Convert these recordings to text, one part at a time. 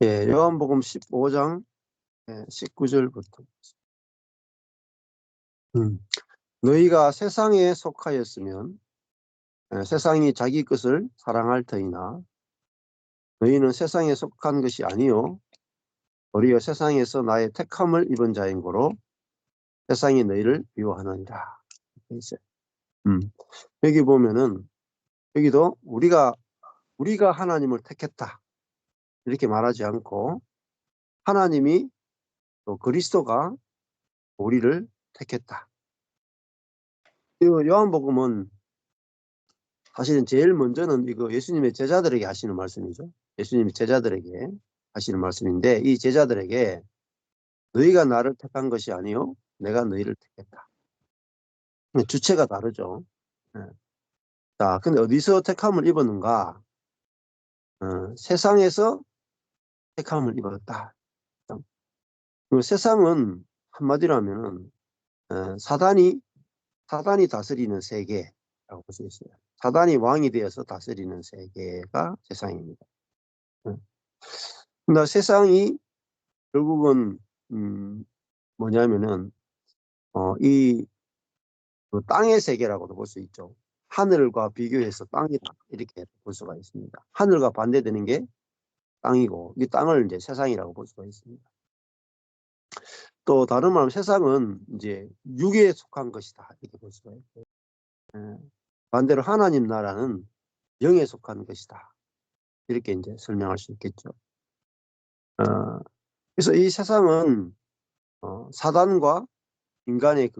예, 요한복음 15장 19절부터. 너희가 세상에 속하였으면 세상이 자기 것을 사랑할 터이나 너희는 세상에 속한 것이 아니요 도리어 세상에서 나의 택함을 입은 자인 고로 세상이 너희를 미워하느니라. 여기 보면은 여기도 우리가 하나님을 택했다 이렇게 말하지 않고 하나님이 또 그리스도가 우리를 택했다. 이 요한복음은 사실은 제일 먼저는 이거 예수님의 제자들에게 하시는 말씀이죠. 예수님이 제자들에게 하시는 말씀인데 이 제자들에게 너희가 나를 택한 것이 아니요 내가 너희를 택했다. 주체가 다르죠. 자, 근데 어디서 택함을 입었는가? 세상에서 택함을 입었다. 세상은 한마디로 하면은 사단이 다스리는 세계라고 볼 수 있어요. 사단이 왕이 되어서 다스리는 세계가 세상입니다. 근데 세상이 결국은 뭐냐면은 이 땅의 세계라고도 볼 수 있죠. 하늘과 비교해서 땅이다 이렇게 볼 수가 있습니다. 하늘과 반대되는 게 땅이고 이 땅을 이제 세상이라고 볼 수가 있습니다. 또 다른 말로 세상은 이제 육에 속한 것이다 이렇게 볼 수가 있고요. 반대로 하나님 나라는 영에 속한 것이다 이렇게 이제 설명할 수 있겠죠. 그래서 이 세상은 사단과 인간의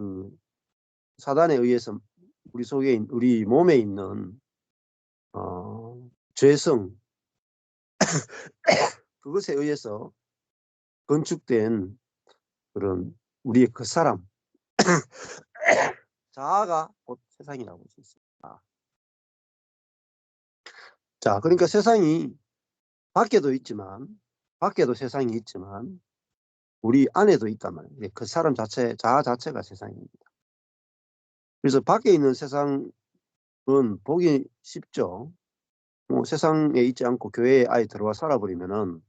사단에 의해서 우리 몸에 있는 죄성 그것에 의해서 건축된 그런 우리의 그 사람 자아가 곧 세상이라고 볼 수 있습니다. 자, 그러니까 세상이 밖에도 세상이 있지만 우리 안에도 있단 말이에요. 그 사람 자아 자체가 세상입니다. 그래서 밖에 있는 세상은 보기 쉽죠. 세상에 있지 않고 교회에 아예 들어와 살아버리면은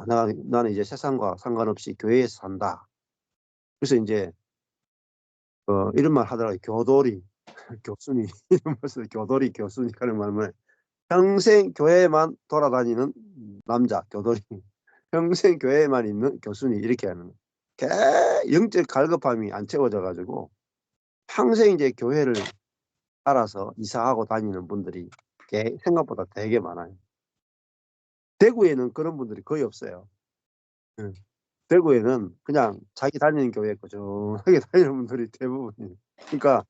나는 이제 세상과 상관없이 교회에서 산다. 그래서 이제 이런 말 하더라고요. 교돌이 교순이 이런 말 써요. 교돌이 교순이 그런 말을 평생 교회만 돌아다니는 남자 교돌이 평생 교회에만 있는 교순이 이렇게 하는 영적 갈급함이 안 채워져 가지고 평생 이제 교회를 따라서 이사하고 다니는 분들이 생각보다 되게 많아요. 대구에는 그런 분들이 거의 없어요. 대구에는 그냥 자기 다니는 교회 꾸준하게 다니는 분들이 대부분이에요. 그러니까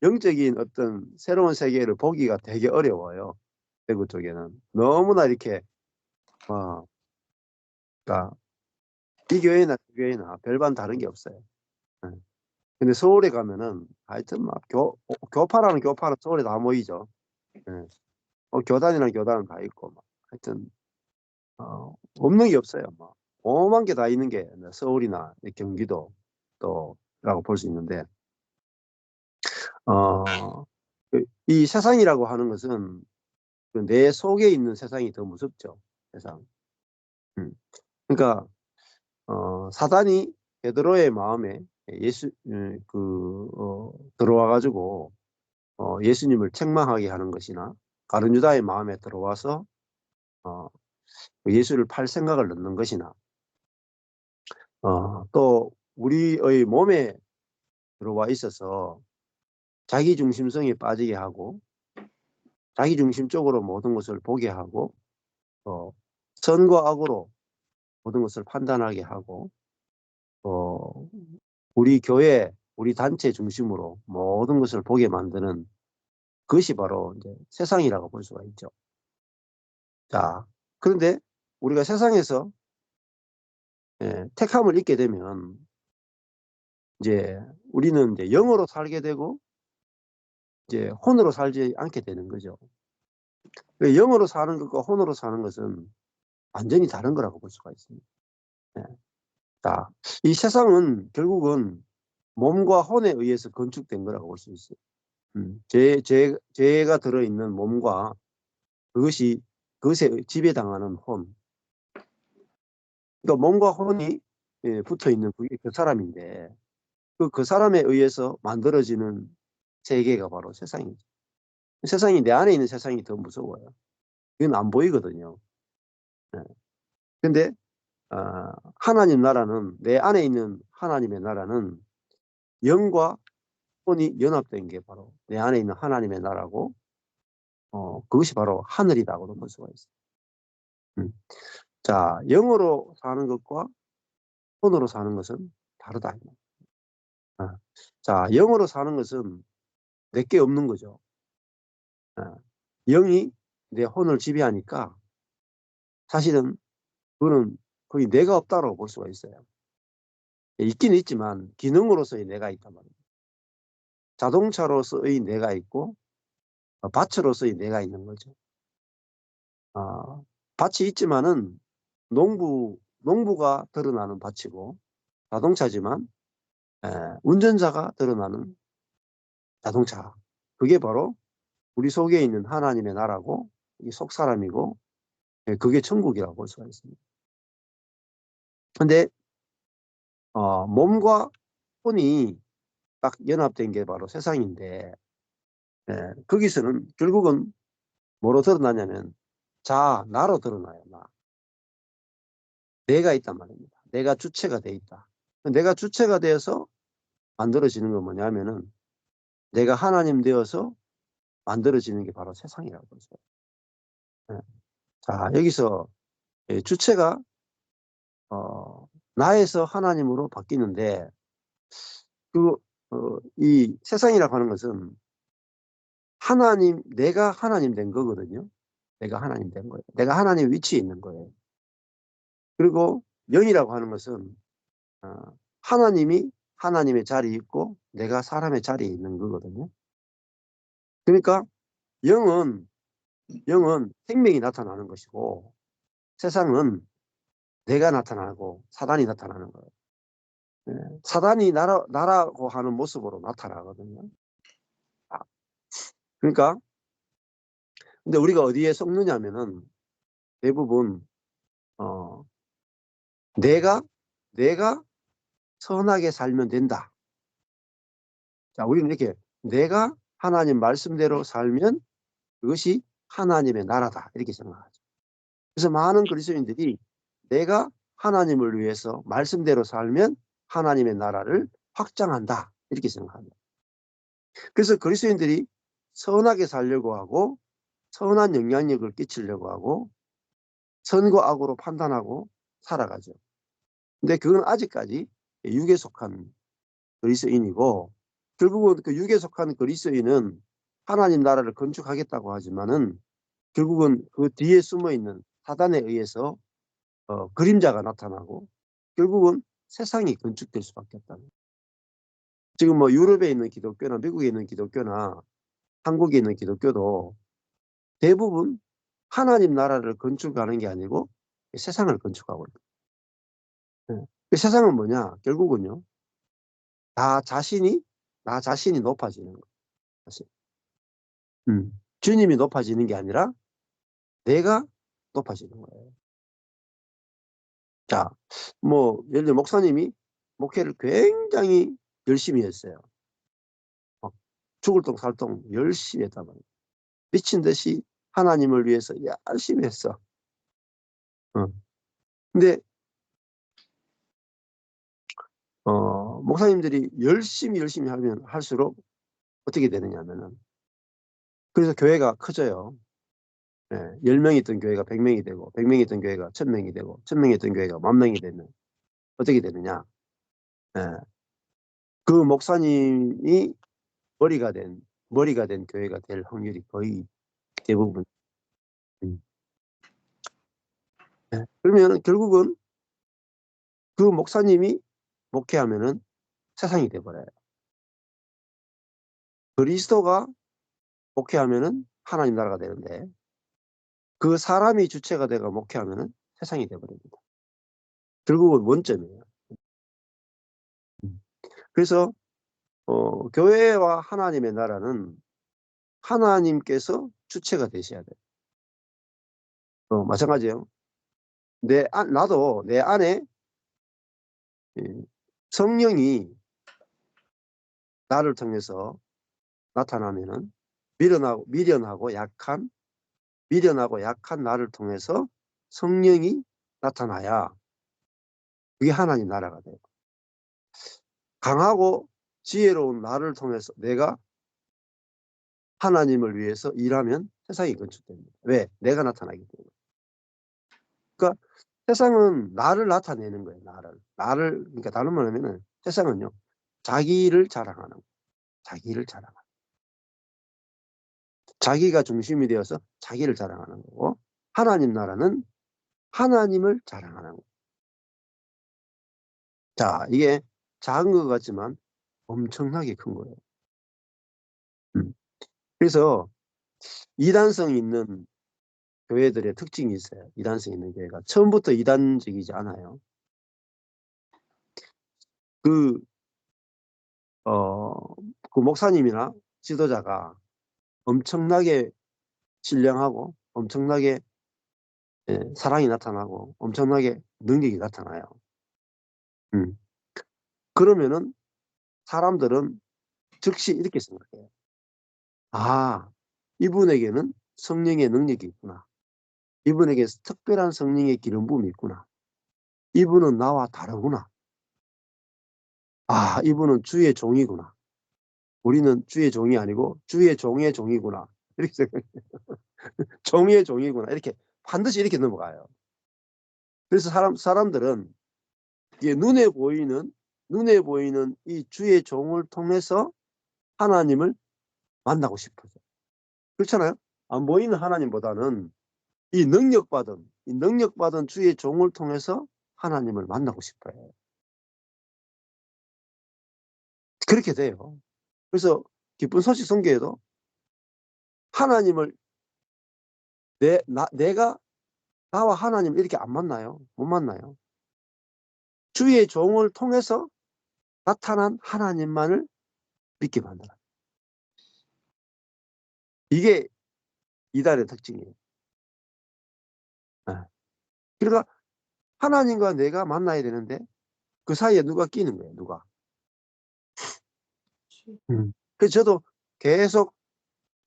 영적인 어떤 새로운 세계를 보기가 되게 어려워요. 대구 쪽에는 너무나 이렇게 그러니까 이 교회나 그 교회나 별반 다른 게 없어요. 근데 서울에 가면은 하여튼 막 교파라는 서울에 다 모이죠. 교단이라는 교단은 다 있고 막 하여튼 없는 게 없어요. 막 오만 개 다 있는 게 서울이나 경기도 또라고 볼 수 있는데 이 세상이라고 하는 것은 내 속에 있는 세상이 더 무섭죠. 세상. 그러니까 사단이 베드로의 마음에 들어와 가지고 예수님을 책망하게 하는 것이나 가룟 유다의 마음에 들어와서 예수를 팔 생각을 넣는 것이나 또 우리의 몸에 들어와 있어서 자기 중심성에 빠지게 하고 자기 중심적으로 모든 것을 보게 하고 선과 악으로 모든 것을 판단하게 하고 우리 교회, 우리 단체 중심으로 모든 것을 보게 만드는 그것이 바로 이제 세상이라고 볼 수가 있죠. 자, 그런데 우리가 세상에서 택함을 입게 되면 이제 우리는 이제 영으로 살게 되고 이제 혼으로 살지 않게 되는 거죠. 영으로 사는 것과 혼으로 사는 것은 완전히 다른 거라고 볼 수가 있습니다. 자, 이 세상은 결국은 몸과 혼에 의해서 건축된 거라고 볼 수 있어요. 죄가 들어있는 몸과 그것에 지배당하는 혼. 그러니까 몸과 혼이 붙어 있는 그게 그 사람인데 그 사람에 의해서 만들어지는 세계가 바로 세상이죠. 세상이 내 안에 있는 세상이 더 무서워요. 이건 안 보이거든요. 예. 근데 하나님 나라는 내 안에 있는 하나님의 나라는 영과 혼이 연합된 게 바로 내 안에 있는 하나님의 나라고 그것이 바로 하늘이라고도 볼 수가 있어요. 자, 영으로 사는 것과 혼으로 사는 것은 다르다. 자, 영으로 사는 것은 내게 없는 거죠. 영이 내 혼을 지배하니까 사실은 그거는 거의 내가 없다고 볼 수가 있어요. 있긴 있지만 기능으로서의 내가 있단 말이에요. 자동차로서의 내가 있고 밭으로서의 내가 있는 거죠. 밭이 있지만은 농부가 드러나는 밭이고 자동차지만 운전자가 드러나는 자동차. 그게 바로 우리 속에 있는 하나님의 나라고 이 속 사람이고 그게 천국이라고 볼 수가 있습니다. 근데 몸과 혼이 딱 연합된 게 바로 세상인데 거기서는 결국은 뭐로 드러나냐면 나로 드러나요. 내가 있단 말입니다. 내가 주체가 돼 있다. 내가 주체가 되어서 만들어지는 건 뭐냐면은 내가 하나님 되어서 만들어지는 게 바로 세상이라고 보죠. 자, 여기서 주체가 나에서 하나님으로 바뀌는데 이 세상이라고 하는 것은 내가 하나님 된 거거든요. 내가 하나님 된 거예요. 내가 하나님 위치에 있는 거예요. 그리고 영이라고 하는 것은 하나님이 하나님의 자리에 있고 내가 사람의 자리에 있는 거거든요. 그러니까 영은 생명이 나타나는 것이고 세상은 내가 나타나고 사단이 나타나는 거예요. 사단이 나라고 하는 모습으로 나타나거든요. 그러니까 근데 우리가 어디에 속느냐면은 대부분 내가 선하게 살면 된다. 자, 우리는 이렇게 내가 하나님 말씀대로 살면 그것이 하나님의 나라다. 이렇게 생각하죠. 그래서 많은 그리스도인들이 내가 하나님을 위해서 말씀대로 살면 하나님의 나라를 확장한다. 이렇게 생각합니다. 그래서 그리스도인들이 선하게 살려고 하고 선한 영향력을 끼치려고 하고 선과 악으로 판단하고 살아가죠. 근데 그건 아직까지 육에 속한 그리스도인이고 결국은 그 육에 속한 그리스도인은 하나님 나라를 건축하겠다고 하지만은 결국은 그 뒤에 숨어있는 사단에 의해서 그림자가 나타나고 결국은 세상이 건축될 수밖에 없다는 거예요. 지금 뭐 유럽에 있는 기독교나 미국에 있는 기독교나 한국에 있는 기독교도 대부분 하나님 나라를 건축하는 게 아니고 세상을 건축하고 있어요. 그 세상은 뭐냐? 결국은요. 나 자신이 높아지는 거예요. 사실. 주님이 높아지는 게 아니라 내가 높아지는 거예요. 자, 뭐 예를 들어 목사님이 목회를 굉장히 열심히 했어요. 죽을 똥 살 똥 열심히 했단 말이에요. 미친 듯이 하나님을 위해서 열심히 했어. 근데 목사님들이 열심히 하면 할수록 어떻게 되느냐면은 그래서 교회가 커져요. 10명이 있던 교회가 100명이 되고 100명이 있던 교회가 1000명이 되고 1000명이 있던 교회가 10,000명이 되면 어떻게 되느냐? 예, 그 목사님이 머리가 된 교회가 될 확률이 거의 대부분. 그러면 결국은 그 목사님이 목회하면은 세상이 돼버려요. 그리스도가 목회하면은 하나님 나라가 되는데 그 사람이 주체가 되고 목회하면은 세상이 돼버립니다. 결국은 원점이에요. 그래서 교회와 하나님의 나라는 하나님께서 주체가 되셔야 돼요. 마찬가지예요. 나도 내 안에 성령이 나를 통해서 나타나면은 미련하고 약한 나를 통해서 성령이 나타나야 그게 하나님 나라가 돼요. 강하고 지혜로운 나를 통해서 내가 하나님을 위해서 일하면 세상이 건축됩니다. 왜? 내가 나타나기 때문에. 그러니까 세상은 나를 나타내는 거예요. 나를 그러니까 다른 말 하면은 세상은요. 자기를 자랑하는 거예요. 자기가 중심이 되어서 자기를 자랑하는 거고, 하나님 나라는 하나님을 자랑하는 거예요. 자, 이게 작은 것 같지만 엄청나게 큰 거예요. 그래서 이단성 있는 교회들의 특징이 있어요. 이단성 있는 교회가 처음부터 이단적이지 않아요. 그 목사님이나 지도자가 엄청나게 신령하고 엄청나게 사랑이 나타나고 엄청나게 능력이 나타나요. 그러면은 사람들은 즉시 이렇게 생각해요. 아, 이분에게는 성령의 능력이 있구나. 이분에게 특별한 성령의 기름 부음이 있구나. 이분은 나와 다르구나. 아, 이분은 주의 종이구나. 우리는 주의 종이 아니고 주의 종의 종이구나. 이렇게 생각해요. 종의 종이구나. 이렇게 반드시 이렇게 넘어가요. 그래서 사람들은 이게 눈에 보이는 이 주의 종을 통해서 하나님을 만나고 싶어요. 그렇잖아요? 안 보이는 하나님보다는 이 능력받은 주의 종을 통해서 하나님을 만나고 싶어요. 그렇게 돼요. 그래서 기쁜 소식 선교에도 하나님을 내가 나와 하나님 이렇게 안 만나요. 못 만나요. 주의 종을 통해서 나타난 하나님만을 믿게 만들어요. 이게 이단의 특징이에요. 네. 그러니까 하나님과 내가 만나야 되는데 그 사이에 누가 끼는 거예요. 누가. 그래서 저도 계속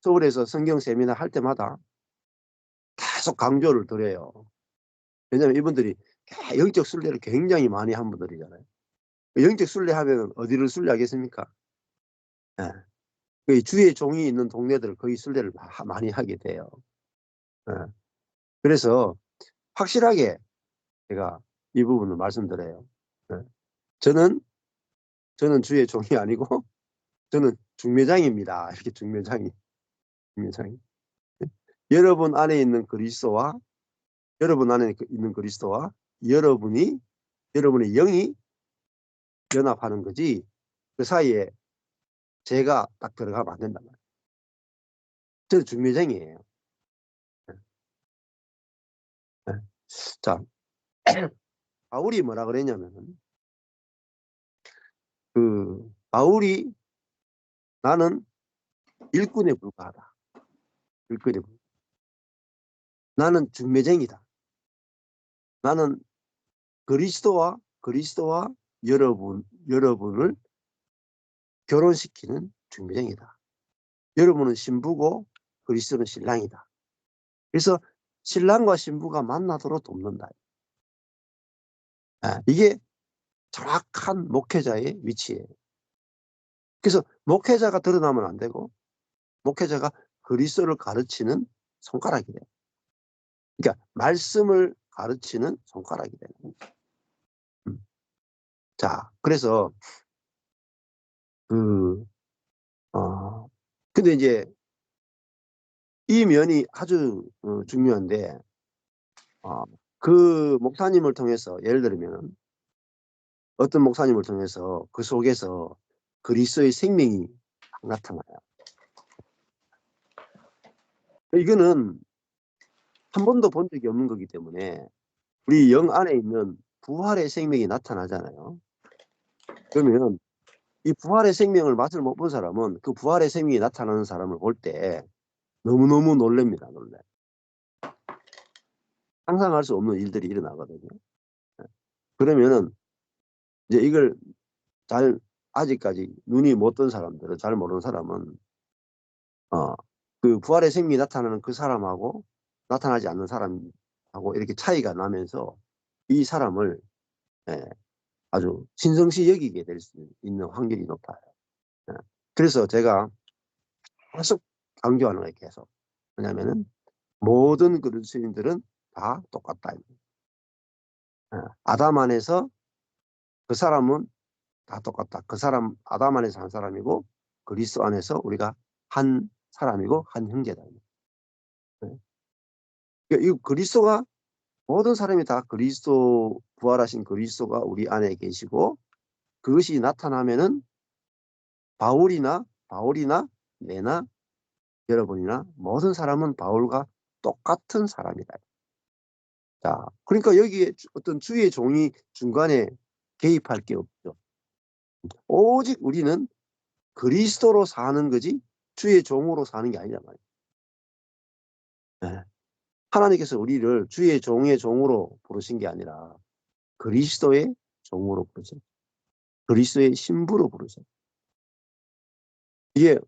서울에서 성경 세미나 할 때마다 계속 강조를 드려요. 왜냐하면 이분들이 영적 순례를 굉장히 많이 한 분들이잖아요. 영적 순례 하면 어디를 순례하겠습니까? 네. 주의 종이 있는 동네들을 거의 순례를 많이 하게 돼요. 네. 그래서 확실하게 제가 이 부분을 말씀드려요. 네. 저는 주의 종이 아니고 저는 중매장입니다. 이렇게 중매장이. 여러분 안에 있는 그리스도와 여러분의 영이 연합하는 거지 그 사이에 제가 딱 들어가면 안 된단 말이에요. 저는 중매장이에요. 네. 자, 바울이 뭐라 그랬냐면은 바울이 나는 일꾼에 불과하다. 나는 중매쟁이다. 나는 그리스도와 여러분을 결혼시키는 중매쟁이다. 여러분은 신부고 그리스도는 신랑이다. 그래서 신랑과 신부가 만나도록 돕는다. 이게 정확한 목회자의 위치예요. 그래서 목회자가 드러나면 안 되고 목회자가 그리스도를 가르치는 손가락이 돼요. 그러니까 말씀을 가르치는 손가락이 되는 거예요. 자, 그래서 근데 이제 이 면이 아주 중요한데 그 목사님을 통해서 예를 들면 어떤 목사님을 통해서 그 속에서 그리스도의 생명이 나타나요. 이거는 한 번도 본 적이 없는 거기 때문에 우리 영 안에 있는 부활의 생명이 나타나잖아요. 그러면 이 부활의 생명을 맛을 못 본 사람은 그 부활의 생명이 나타나는 사람을 볼 때 너무너무 놀랍니다. 놀래. 상상할 수 없는 일들이 일어나거든요. 예. 그러면은 이제 이걸 잘 아직까지 눈이 못 뜬 사람들은 잘 모르는 사람은 어 그 부활의 생명이 나타나는 그 사람하고 나타나지 않는 사람하고 이렇게 차이가 나면서 이 사람을 예 아주 신성시 여기게 될 수 있는 확률이 높아요. 예. 그래서 제가 계속 강조하는 거예요 계속. 뭐냐면은 모든 그리스도인들은 다 똑같다. 예. 아담 안에서 그 사람은 다 똑같다. 그 사람 아담 안에서 한 사람이고 그리스도 안에서 우리가 한 사람이고 한 형제다. 예. 그러니까 이 그리스도가 모든 사람이 다 그리스도 부활하신 그리스도가 우리 안에 계시고 그것이 나타나면은 바울이나 내나 여러분이나 모든 사람은 바울과 똑같은 사람이다. 자, 그러니까 여기에 어떤 주의 종이 중간에 개입할 게 없죠. 오직 우리는 그리스도로 사는 거지 주의 종으로 사는 게 아니란 말이에요. 네. 하나님께서 우리를 주의 종의 종으로 부르신 게 아니라 그리스도의 종으로 부르신, 그리스도의 신부로 부르신. 이게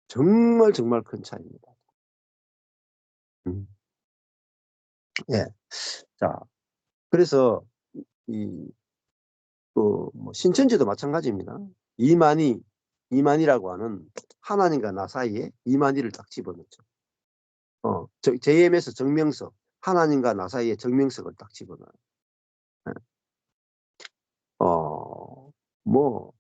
정말 정말 큰 차이입니다. 음. 예. 자, 그래서 이 그 뭐 신천지도 마찬가지입니다. 이만희라고 하는 하나님과 나 사이에 이만희를 딱 집어넣죠. JMS 정명석, 하나님과 나 사이에 정명석을 딱 집어넣어요. 예. 뭐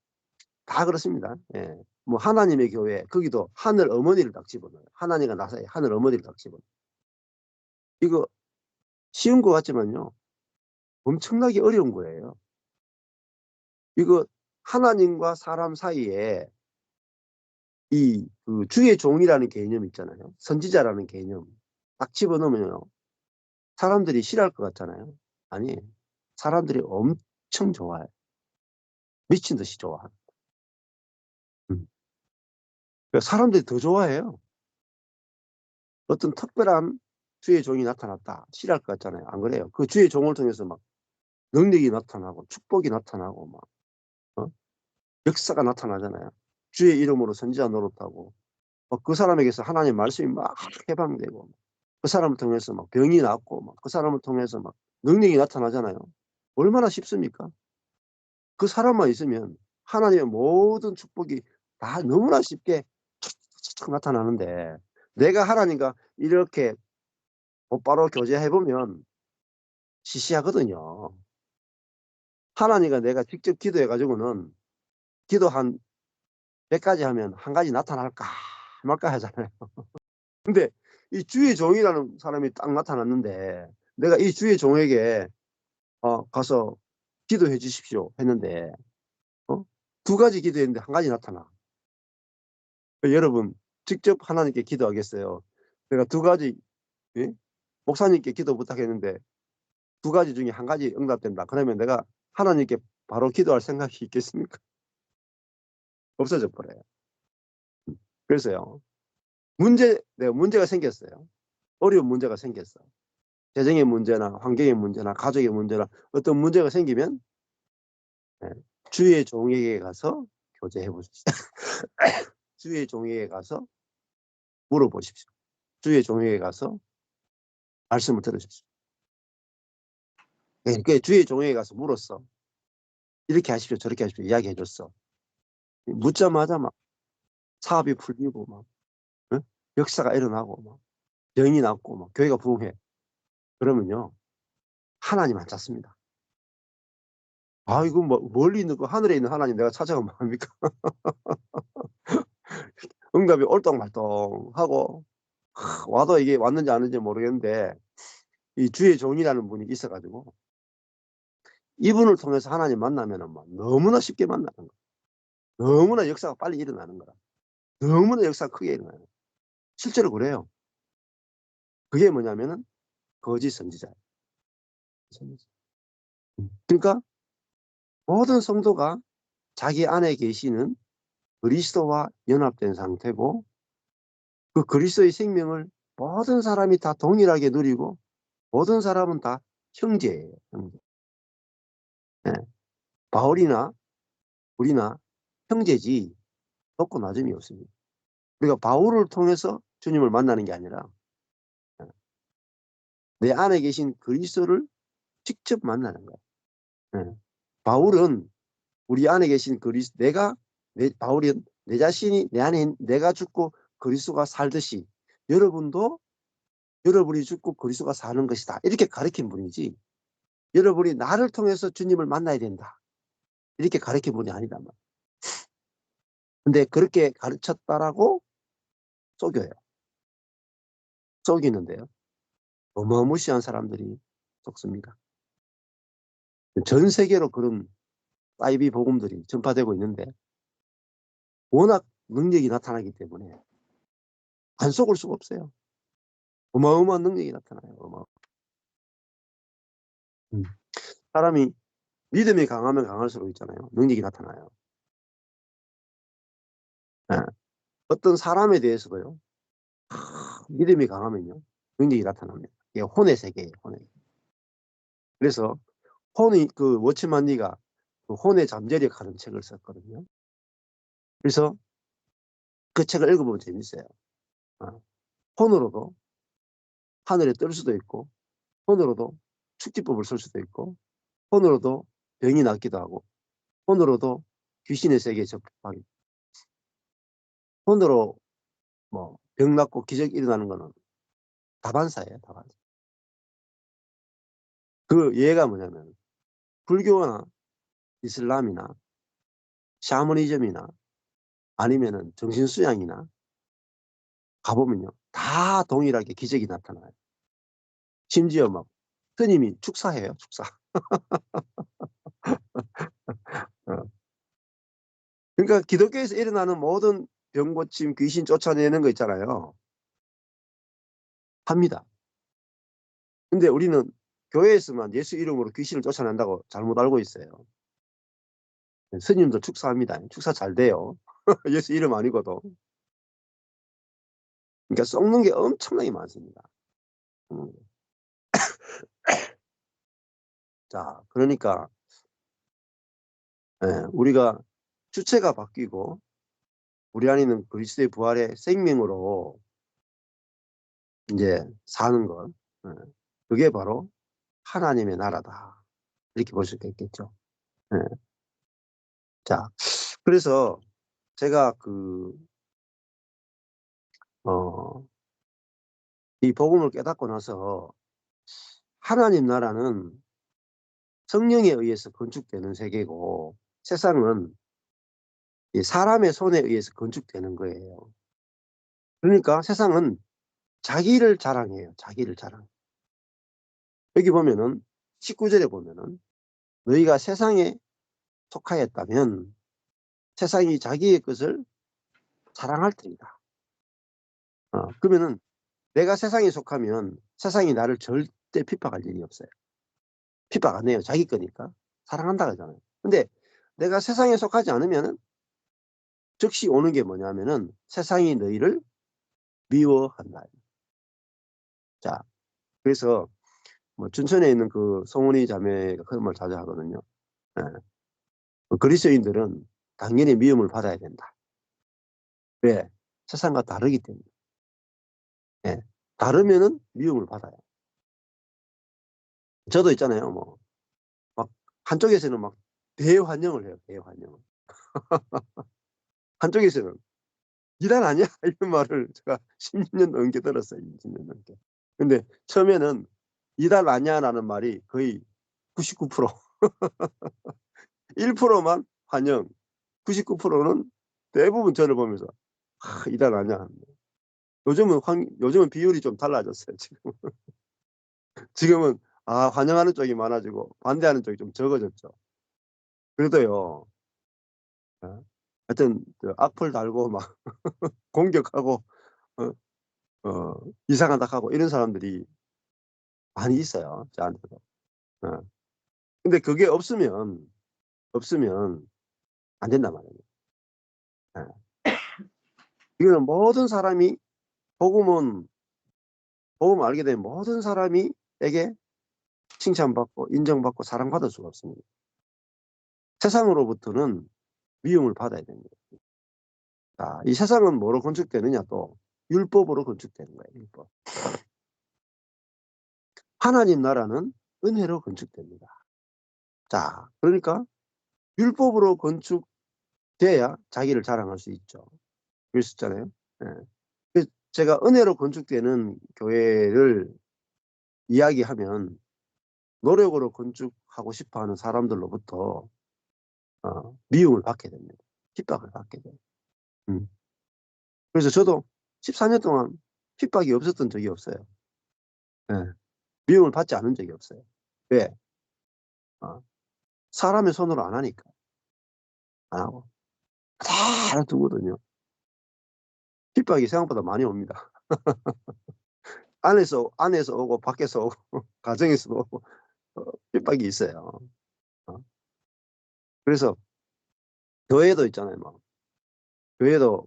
다 그렇습니다. 예. 뭐 하나님의 교회 거기도 하늘 어머니를 딱 집어넣어요. 하나님과 나 사이에 하늘 어머니를 딱 집어넣어요. 이거 쉬운 것 같지만요. 엄청나게 어려운 거예요. 이거 하나님과 사람 사이에 그 주의 종이라는 개념 있잖아요. 선지자라는 개념. 딱 집어넣으면요. 사람들이 싫어할 것 같잖아요. 아니, 사람들이 엄청 좋아해요. 미친 듯이 좋아해요. 그러니까 사람들이 더 좋아해요. 어떤 특별한 주의 종이 나타났다. 싫어할 것 같잖아요. 안 그래요? 그 주의 종을 통해서 막 능력이 나타나고 축복이 나타나고 막 역사가 나타나잖아요. 주의 이름으로 선지자 노릇하고 그 사람에게서 하나님의 말씀이 막 해방되고 그 사람을 통해서 막 병이 낫고 막 그 사람을 통해서 막 능력이 나타나잖아요. 얼마나 쉽습니까? 그 사람만 있으면 하나님의 모든 축복이 다 너무나 쉽게 촥촥 나타나는데 내가 하나님과 이렇게 곧바로 교제해보면 시시하거든요. 하나님과 내가 직접 기도해가지고는 기도 한 100가지 하면 한 가지 나타날까 말까 하잖아요. 근데 이 주의 종이라는 사람이 딱 나타났는데 내가 이 주의 종에게 가서 기도해 주십시오 했는데 어? 2가지 기도했는데 한 가지 나타나. 여러분 직접 하나님께 기도하겠어요? 내가 2가지 예? 목사님께 기도 부탁했는데 2가지 중에 한 가지 응답된다. 그러면 내가 하나님께 바로 기도할 생각이 있겠습니까? 없어져 버려요. 그래서요. 내가 문제가 생겼어요. 어려운 문제가 생겼어. 재정의 문제나 환경의 문제나 가족의 문제나 어떤 문제가 생기면 예, 주의 종에게 가서 교제해 보십시오. 주의 종에게 가서 물어보십시오. 주의 종에게 가서 말씀을 들으십시오. 예, 그 주의 종에게 가서 물었어. 이렇게 하십시오, 저렇게 하십시오. 이야기해 줬어. 묻자마자 막 사업이 풀리고 막 역사가 일어나고 막 병이 낫고 막 교회가 부흥해. 그러면요 하나님 안 찾습니다. 이거 뭐 멀리 있는 거 하늘에 있는 하나님 내가 찾아가면 뭐합니까? 응답이 올똥말똥하고 와도 이게 왔는지 안 왔는지 모르겠는데 이 주의 종이라는 분이 있어가지고 이분을 통해서 하나님 만나면은 막 너무나 쉽게 만나는 거야. 너무나 역사가 빨리 일어나는 거야. 너무나 역사가 크게 일어나요. 실제로 그래요. 그게 뭐냐면은 거짓 선지자예요. 그러니까 모든 성도가 자기 안에 계시는 그리스도와 연합된 상태고 그 그리스도의 생명을 모든 사람이 다 동일하게 누리고 모든 사람은 다 형제예요. 형제. 예. 바울이나 우리나 형제지 높고 낮음이 없습니다. 우리가 바울을 통해서 주님을 만나는 게 아니라 내 안에 계신 그리스도를 직접 만나는 거예요. 예. 바울은 우리 안에 계신 그리스도, 바울은 내 자신이 내 안에 내가 죽고 그리스도가 살듯이 여러분도 여러분이 죽고 그리스도가 사는 것이다. 이렇게 가르친 분이지. 여러분이 나를 통해서 주님을 만나야 된다. 이렇게 가르친 분이 아니란 말이에요. 근데 그렇게 가르쳤다라고 속여요. 속이는데요. 어마무시한 사람들이 속습니다. 전 세계로 그런 사이비 복음들이 전파되고 있는데 워낙 능력이 나타나기 때문에 안 속을 수가 없어요. 어마어마한 능력이 나타나요. 사람이 믿음이 강하면 강할수록 있잖아요. 능력이 나타나요. 네. 어떤 사람에 대해서도요. 믿음이 강하면요. 능력이 나타납니다. 이게 혼의 세계예요. 혼의. 그래서 혼이 그 워치만 니가 그 혼의 잠재력 하는 책을 썼거든요. 그래서 그 책을 읽어보면 재밌어요. 혼으로도 하늘에 뜰 수도 있고 혼으로도 축지법을 쓸 수도 있고 혼으로도 병이 낫기도 하고 혼으로도 귀신의 세계에 접하기. 혼으로 뭐 병 낫고 기적이 일어나는 거는 다반사예요. 다반사. 그 예가 뭐냐면 불교나 이슬람이나 샤머니즘이나 아니면은 정신수양이나 가보면요. 다 동일하게 기적이 나타나요. 심지어 막 스님이 축사해요. 축사. 그러니까 기독교에서 일어나는 모든 병 고침, 귀신 쫓아내는 거 있잖아요. 합니다. 근데 우리는 교회에서만 예수 이름으로 귀신을 쫓아낸다고 잘못 알고 있어요. 스님도 축사합니다. 축사 잘 돼요. 예수 이름 아니고도. 그러니까 썩는 게 엄청나게 많습니다. 자, 그러니까 우리가 주체가 바뀌고 우리 안에 있는 그리스도의 부활의 생명으로 이제 사는 것, 그게 바로 하나님의 나라다. 이렇게 볼 수 있겠죠. 자, 그래서 제가 이 복음을 깨닫고 나서 하나님 나라는 성령에 의해서 건축되는 세계고 세상은 이 사람의 손에 의해서 건축되는 거예요. 그러니까 세상은 자기를 자랑해요. 자기를 자랑. 여기 보면은 19절에 보면은 너희가 세상에 속하였다면 세상이 자기의 것을 자랑할 테이다. 그러면은 내가 세상에 속하면 세상이 나를 절대 핍박할 일이 없어요. 핍박 안 해요. 자기 거니까. 사랑한다 그러잖아요. 근데 내가 세상에 속하지 않으면은 즉시 오는 게 뭐냐면은 세상이 너희를 미워한다. 자, 그래서 뭐 춘천에 있는 그 송은이 자매가 그런 말 자주 하거든요. 그리스도인들은 당연히 미움을 받아야 된다. 왜? 세상과 다르기 때문에. 다르면은 미움을 받아요. 저도 있잖아요. 뭐 막 한쪽에서는 막 대환영을 해요. 대환영을. 한쪽에서는 이단 아니야? 이런 말을 제가 10년 넘게 들었어요. 20년 넘게. 근데 처음에는 이단 아니야라는 말이 거의 99% 1%만 환영, 99%는 대부분 저를 보면서 이단 아니야. 요즘은 비율이 좀 달라졌어요. 지금은 환영하는 쪽이 많아지고 반대하는 쪽이 좀 적어졌죠. 그래도요. 하여튼 악플 달고 막 공격하고 이상하다 하고 이런 사람들이 많이 있어요. 저한테도. 근데 그게 없으면 안 된단 말이에요. 이거는 모든 사람이 복음 알게 된 모든 사람이 사람에게 칭찬받고 인정받고 사랑받을 수가 없습니다. 세상으로부터는 미움을 받아야 됩니다. 자, 이 세상은 뭐로 건축되느냐? 또 율법으로 건축되는 거예요. 율법. 하나님 나라는 은혜로 건축됩니다. 자, 그러니까 율법으로 건축돼야 자기를 자랑할 수 있죠. 그랬었잖아요. 예. 그래서 제가 은혜로 건축되는 교회를 이야기하면 노력으로 건축하고 싶어하는 사람들로부터 미움을 받게 됩니다. 핍박을 받게 돼요. 그래서 저도 14년 동안 핍박이 없었던 적이 없어요. 예. 미움을 받지 않은 적이 없어요. 왜? 사람의 손으로 안 하니까. 안 하고. 다 두거든요. 핍박이 생각보다 많이 옵니다. 안에서 오고, 밖에서 오고, 가정에서도 오고, 핍박이 있어요. 그래서, 교회도 있잖아요, 막. 교회도,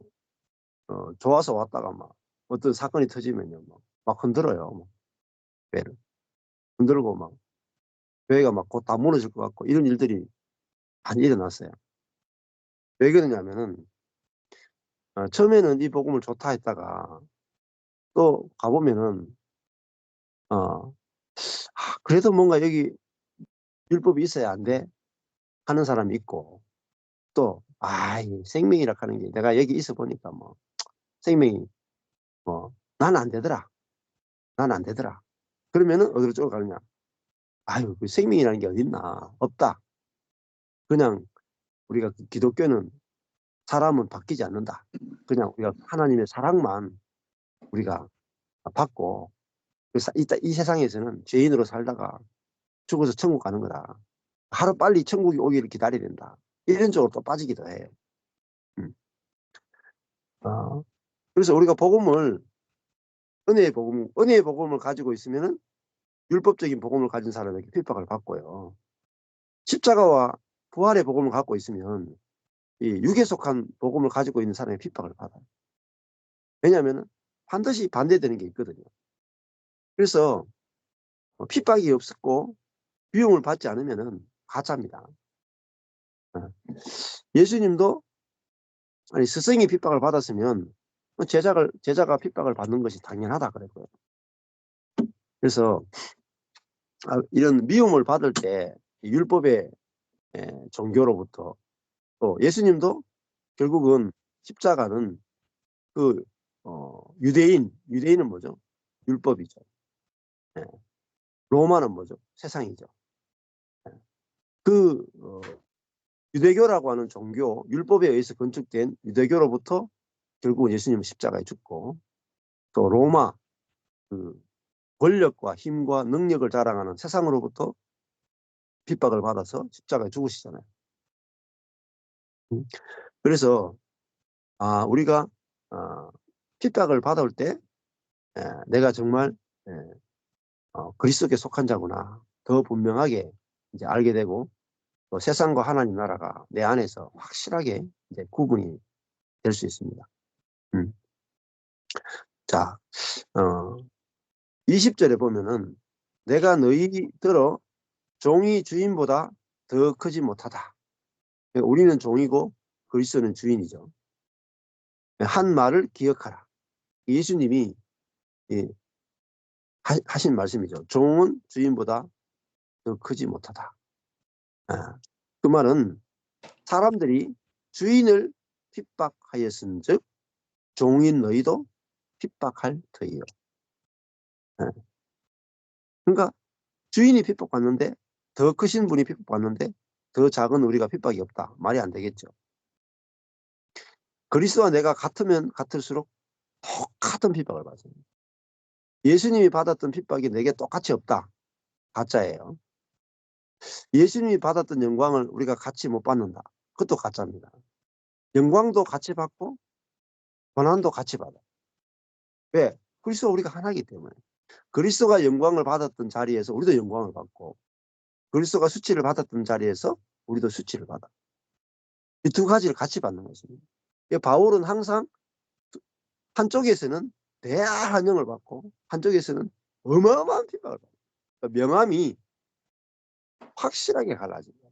좋아서 왔다가 막, 어떤 사건이 터지면요, 막 흔들어요, 막. 교회를. 흔들고 막, 교회가 막 곧 다 무너질 것 같고, 이런 일들이 많이 일어났어요. 왜 그러냐면은, 처음에는 이 복음을 좋다 했다가, 또 가보면은, 그래도 뭔가 여기 율법이 있어야 안 돼? 하는 사람이 있고, 또, 이 생명이라 하는 게 내가 여기 있어 보니까 뭐, 생명이, 난 안 되더라. 난 안 되더라. 그러면은 어디로 쫓아가느냐? 아유, 그 생명이라는 게 어딨나? 없다. 그냥 우리가 기독교는 사람은 바뀌지 않는다. 그냥 우리가 하나님의 사랑만 우리가 받고, 이 세상에서는 죄인으로 살다가 죽어서 천국 가는 거다. 하루 빨리 천국이 오기를 기다려야 된다. 이런 쪽으로 또 빠지기도 해요. 음. 그래서 우리가 은혜의 복음을 가지고 있으면은 율법적인 복음을 가진 사람에게 핍박을 받고요. 십자가와 부활의 복음을 갖고 있으면 이 육에 속한 복음을 가지고 있는 사람의 핍박을 받아요. 왜냐하면 반드시 반대되는 게 있거든요. 그래서 핍박이 없었고 비용을 받지 않으면은 가짜입니다. 예수님도 스승이 핍박을 받았으면 제자가 핍박을 받는 것이 당연하다 그랬고요. 그래서 이런 미움을 받을 때 율법의 종교로부터 또 예수님도 결국은 십자가는 그 유대인은 뭐죠? 율법이죠. 예. 로마는 뭐죠? 세상이죠. 예. 그 유대교라고 하는 종교, 율법에 의해서 건축된 유대교로부터 결국은 예수님은 십자가에 죽고, 또 로마 그 권력과 힘과 능력을 자랑하는 세상으로부터 핍박을 받아서 십자가에 죽으시잖아요. 그래서 우리가 핍박을 받을 때 내가 정말 그리스도께 속한 자구나 더 분명하게 이제 알게 되고, 또 세상과 하나님 나라가 내 안에서 확실하게 이제 구분이 될 수 있습니다. 자, 20절에 보면은 내가 너희들어 종이 주인보다 더 크지 못하다. 우리는 종이고 그리스도는 주인이죠. 한 말을 기억하라. 예수님이 하신 말씀이죠. 종은 주인보다 더 크지 못하다. 그 말은 사람들이 주인을 핍박하였은즉 종인 너희도 핍박할 터이요. 그러니까 주인이 핍박받는데, 더 크신 분이 핍박받는데 더 작은 우리가 핍박이 없다. 말이 안 되겠죠. 그리스도와 내가 같으면 같을수록 똑같은 핍박을 받습니다. 예수님이 받았던 핍박이 내게 똑같이 없다. 가짜예요. 예수님이 받았던 영광을 우리가 같이 못 받는다. 그것도 가짜입니다. 영광도 같이 받고 고난도 같이 받아. 왜? 그리스도가 우리가 하나이기 때문에. 그리스도가 영광을 받았던 자리에서 우리도 영광을 받고, 그리스도가 수치를 받았던 자리에서 우리도 수치를 받아. 이 두 가지를 같이 받는 것입니다. 바울은 항상 한쪽에서는 대한영을 받고 한쪽에서는 어마어마한 핍박을 받아요. 명암이 확실하게 갈라집니다.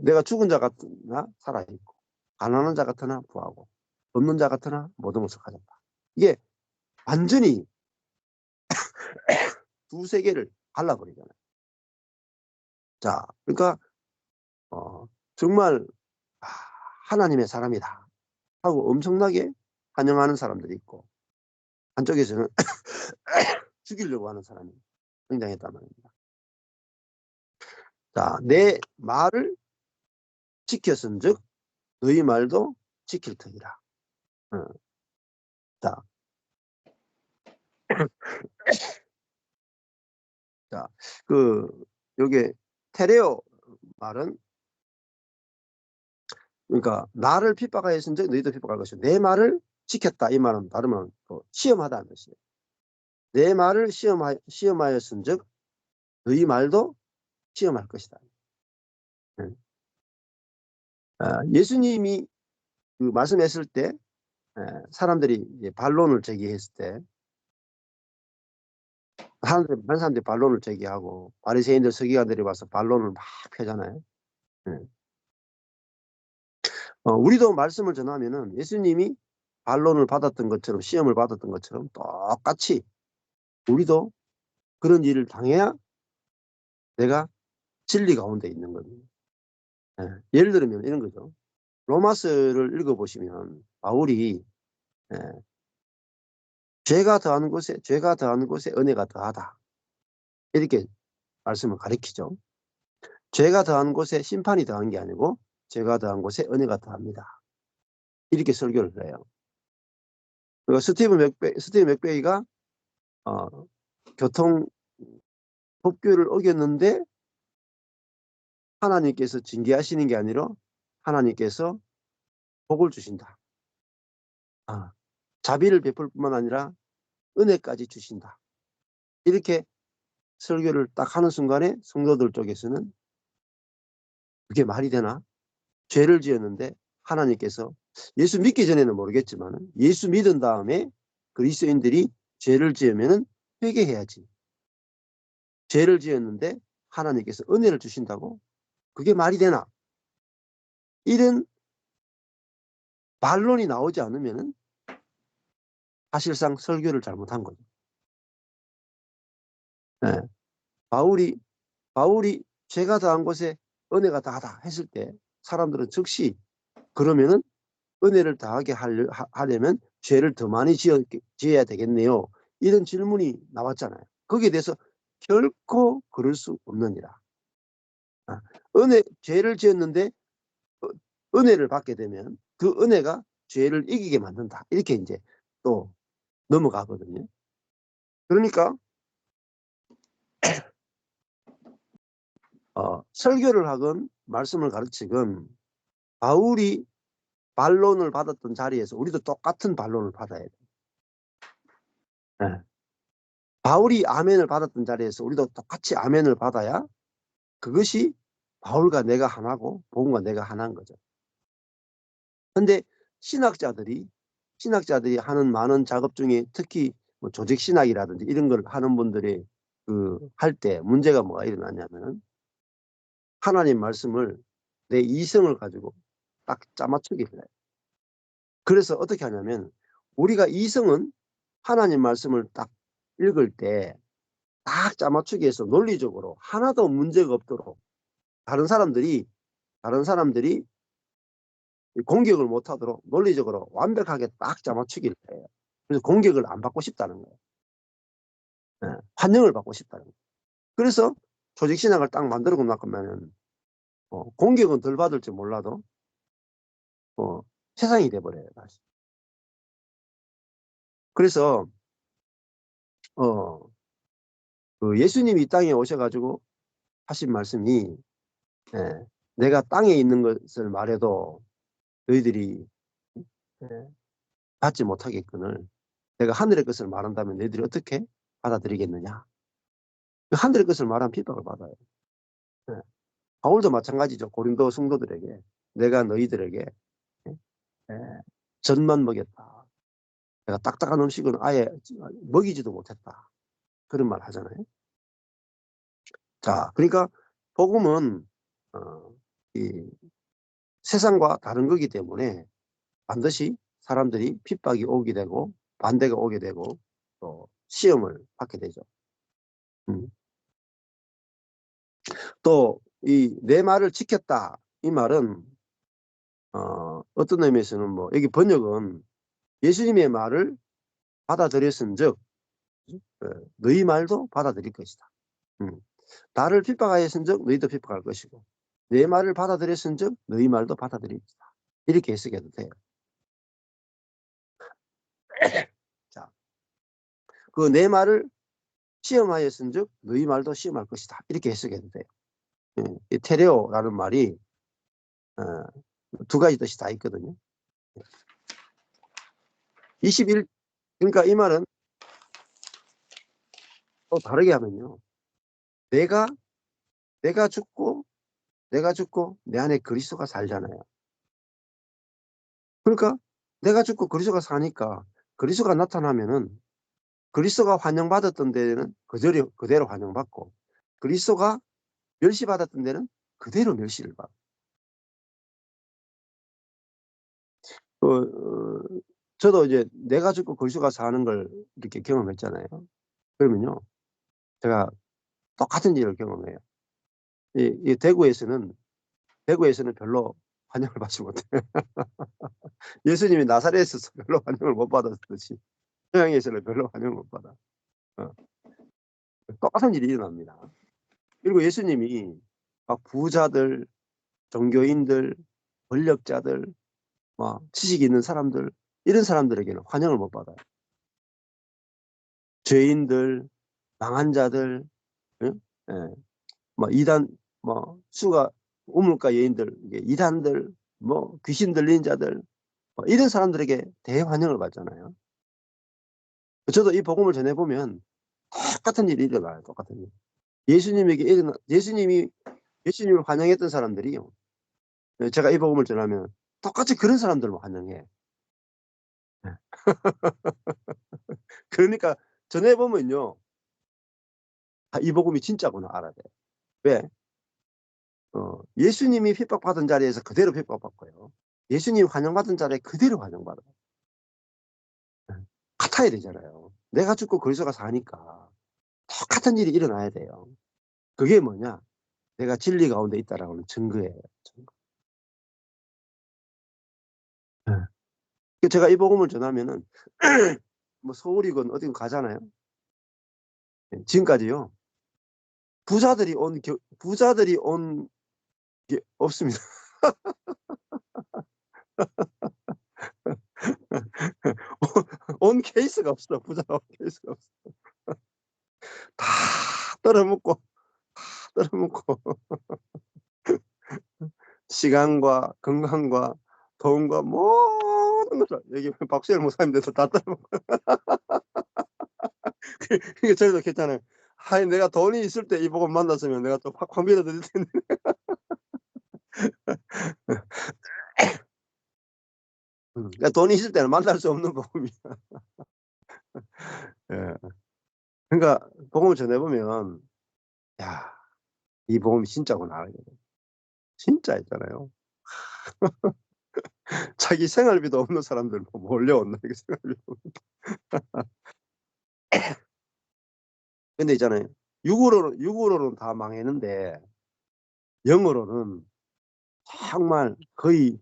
내가 죽은 자 같으나 살아있고, 가난한 자 같으나 부하고, 없는 자 같으나 모든 것을 가졌다. 이게 완전히 두 세계를 갈라버리잖아요. 자, 그러니까 정말 하나님의 사람이다 하고 엄청나게 환영하는 사람들이 있고, 한쪽에서는 죽이려고 하는 사람이 등장했단 말입니다. 자, 내 말을 지켰은즉 너희 말도 지킬 터이라. 자, 자, 요게 테레오 말은, 그러니까 나를 핍박하였은즉 너희도 핍박할 것이요. 내 말을 지켰다 이 말은 다르면 시험하다는 뜻이에요. 내 말을 시험하였은즉 너희 말도 시험할 것이다. 예수님이 말씀했을 때 사람들이 이제 반론을 제기했을 때 많은 사람들이 반론을 제기하고 바리새인들 서기관들이 와서 반론을 막 펴잖아요. 우리도 말씀을 전하면은 예수님이 반론을 받았던 것처럼 시험을 받았던 것처럼 똑같이 우리도 그런 일을 당해야 내가 진리 가운데 있는 겁니다. 예를 들면 이런 거죠. 로마서를 읽어보시면 바울이 죄가 더한 곳에 은혜가 더하다 이렇게 말씀을 가리키죠. 죄가 더한 곳에 심판이 더한 게 아니고 죄가 더한 곳에 은혜가 더합니다. 이렇게 설교를 해요. 그리고 스티브 맥베이가 교통 법규를 어겼는데 하나님께서 징계하시는 게 아니라 하나님께서 복을 주신다. 자비를 베풀 뿐만 아니라 은혜까지 주신다. 이렇게 설교를 딱 하는 순간에 성도들 쪽에서는 그게 말이 되나? 죄를 지었는데 하나님께서, 예수 믿기 전에는 모르겠지만 예수 믿은 다음에 그리스도인들이 죄를 지으면 회개해야지. 죄를 지었는데 하나님께서 은혜를 주신다고? 그게 말이 되나? 이런 반론이 나오지 않으면 사실상 설교를 잘못한 거죠. 바울이 죄가 더한 곳에 은혜가 더하다 했을 때 사람들은 즉시 그러면은 은혜를 더하게 하려면 죄를 더 많이 지어야 되겠네요. 이런 질문이 나왔잖아요. 거기에 대해서 결코 그럴 수 없느니라. 죄를 지었는데 은혜를 받게 되면 그 은혜가 죄를 이기게 만든다. 이렇게 이제 또 넘어가거든요. 그러니까 설교를 하건 말씀을 가르치건 바울이 반론을 받았던 자리에서 우리도 똑같은 반론을 받아야 돼요. 바울이 아멘을 받았던 자리에서 우리도 똑같이 아멘을 받아야 그것이 바울과 내가 하나고 복음과 내가 하나인 거죠. 근데 신학자들이 하는 많은 작업 중에 특히 뭐 조직신학이라든지 이런 걸 하는 분들이 할 때 문제가 뭐가 일어나냐면 하나님 말씀을 내 이성을 가지고 딱 짜맞추기를 해요. 그래서 어떻게 하냐면 우리가 이성은 하나님 말씀을 딱 읽을 때 딱 짜맞추기 해서 논리적으로 하나도 문제가 없도록 다른 사람들이 공격을 못하도록 논리적으로 완벽하게 딱 짜맞추기를 해요. 그래서 공격을 안 받고 싶다는 거예요. 환영을 받고 싶다는 거예요. 그래서 조직신학을 딱 만들고 나면 공격은 덜 받을지 몰라도 세상이 돼버려요. 다시. 그래서 예수님이 이 땅에 오셔가지고 하신 말씀이 내가 땅에 있는 것을 말해도 너희들이 받지 못하겠거늘 내가 하늘의 것을 말한다면 너희들이 어떻게 받아들이겠느냐. 하늘의 것을 말하면 핍박을 받아요. 바울도 마찬가지죠. 고린도 성도들에게 내가 너희들에게 젖만 먹였다. 내가 딱딱한 음식은 아예 먹이지도 못했다. 그런 말 하잖아요. 자, 그러니까 복음은 이 세상과 다른 거기 때문에 반드시 사람들이 핍박이 오게 되고 반대가 오게 되고 또 시험을 받게 되죠. 또 이 내 말을 지켰다 이 말은 어떤 의미에서는 뭐 여기 번역은 예수님의 말을 받아들였은즉 너희 말도 받아들일 것이다. 나를 핍박하였은즉 너희도 핍박할 것이고 내 말을 받아들였은즉 너희 말도 받아들일 것이다. 이렇게 해석해도 돼요. 자, 그 내 말을 시험하였은즉 너희 말도 시험할 것이다. 이렇게 해석해도 돼요. 이 테레오라는 말이 두 가지 뜻이 다 있거든요. 21 그러니까 이 말은 또 다르게 하면요. 내가 죽고 내 안에 그리스도가 살잖아요. 그러니까 내가 죽고 그리스도가 사니까 그리스도가 나타나면은 그리스도가 환영받았던 데는 그대로 환영받고 그리스도가 멸시받았던 데는 그대로 멸시를 받고. 저도 이제 내가 죽고 그리스도가 사는 걸 이렇게 경험했잖아요. 그러면요. 제가 똑같은 일을 경험해요. 이 대구에서는 별로 환영을 받지 못해요. 예수님이 나사렛에서 별로 환영을 못 받았듯이 서양에서는 별로 환영을 못 받아. 똑같은 일이 일어납니다. 그리고 예수님이 막 부자들, 종교인들, 권력자들, 막 지식 있는 사람들 이런 사람들에게는 환영을 못 받아요. 죄인들, 망한 자들, 응? 예. 뭐 이단, 뭐 수가 우물가 여인들, 이단들, 뭐 귀신 들린 자들, 뭐 이런 사람들에게 대환영을 받잖아요. 저도 이 복음을 전해보면 똑같은 일이 일어나요. 똑같은 일. 예수님을 환영했던 사람들이요. 제가 이 복음을 전하면 똑같이 그런 사람들만 환영해. 그러니까 전해보면요. 이 복음이 진짜구나 알아야 돼요. 왜? 예수님이 핍박받은 자리에서 그대로 핍박받고요. 예수님이 환영받은 자리에 그대로 환영받아요. 같아야 되잖아요. 내가 죽고 그리스도가 사니까 똑같은 일이 일어나야 돼요. 그게 뭐냐? 내가 진리 가운데 있다라고 하는 증거예요. 증거. 제가 이 복음을 전하면은 뭐 서울이건 어디든 가잖아요. 지금까지요. 부자들이 온 게 없습니다. 온 케이스가 없어. 부자가 온 케이스가 없어. 다 떨어먹고 시간과 건강과 돈과 모든 것을 여기 박수열 목사님들도 다 떨어먹고 그러니까 저희도 괜찮아요. 아이 내가 돈이 있을 때 이 복음 만났으면 내가 또 확 밀어드릴 텐데. 그러니까 돈이 있을 때는 만날 수 없는 복음이야. 예. 그러니까 복음을 전해보면 야, 이 복음이 진짜구나 알게 돼. 진짜 있잖아요. 자기 생활비도 없는 사람들 뭐 몰려온다 이게 생활비도 근데 있잖아요. 육으로는 다 망했는데 영으로는 정말 거의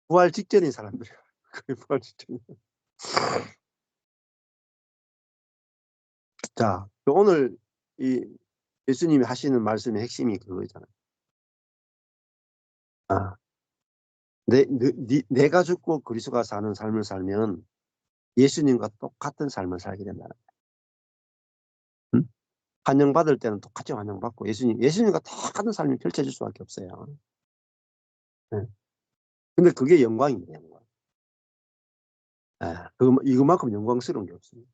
부활 직전인 사람들이야. 거의 부활 직전. 자, 오늘 이 예수님이 하시는 말씀의 핵심이 그거잖아요. 아, 내가 죽고 그리스도가 사는 삶을 살면 예수님과 똑같은 삶을 살게 된다는 거예요. 응? 환영받을 때는 똑같이 환영받고 예수님과 똑같은 삶이 펼쳐질 수밖에 없어요. 네. 근데 그게 영광입니다. 영광. 이것만큼 영광스러운 게 없습니다.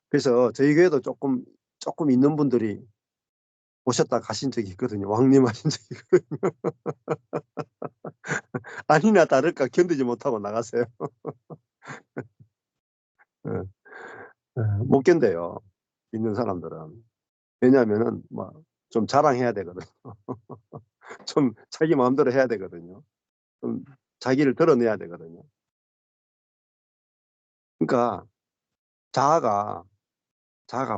그래서 저희 교회도 조금 있는 분들이 오셨다 가신 적이 있거든요. 왕림하신 적이 있거든요. 아니나 다를까 견디지 못하고 나가세요. 못 견뎌요. 있는 사람들은. 왜냐하면은 좀 자랑해야 되거든. 좀 자기 마음대로 해야 되거든요. 좀 자기를 드러내야 되거든요. 그러니까 자아가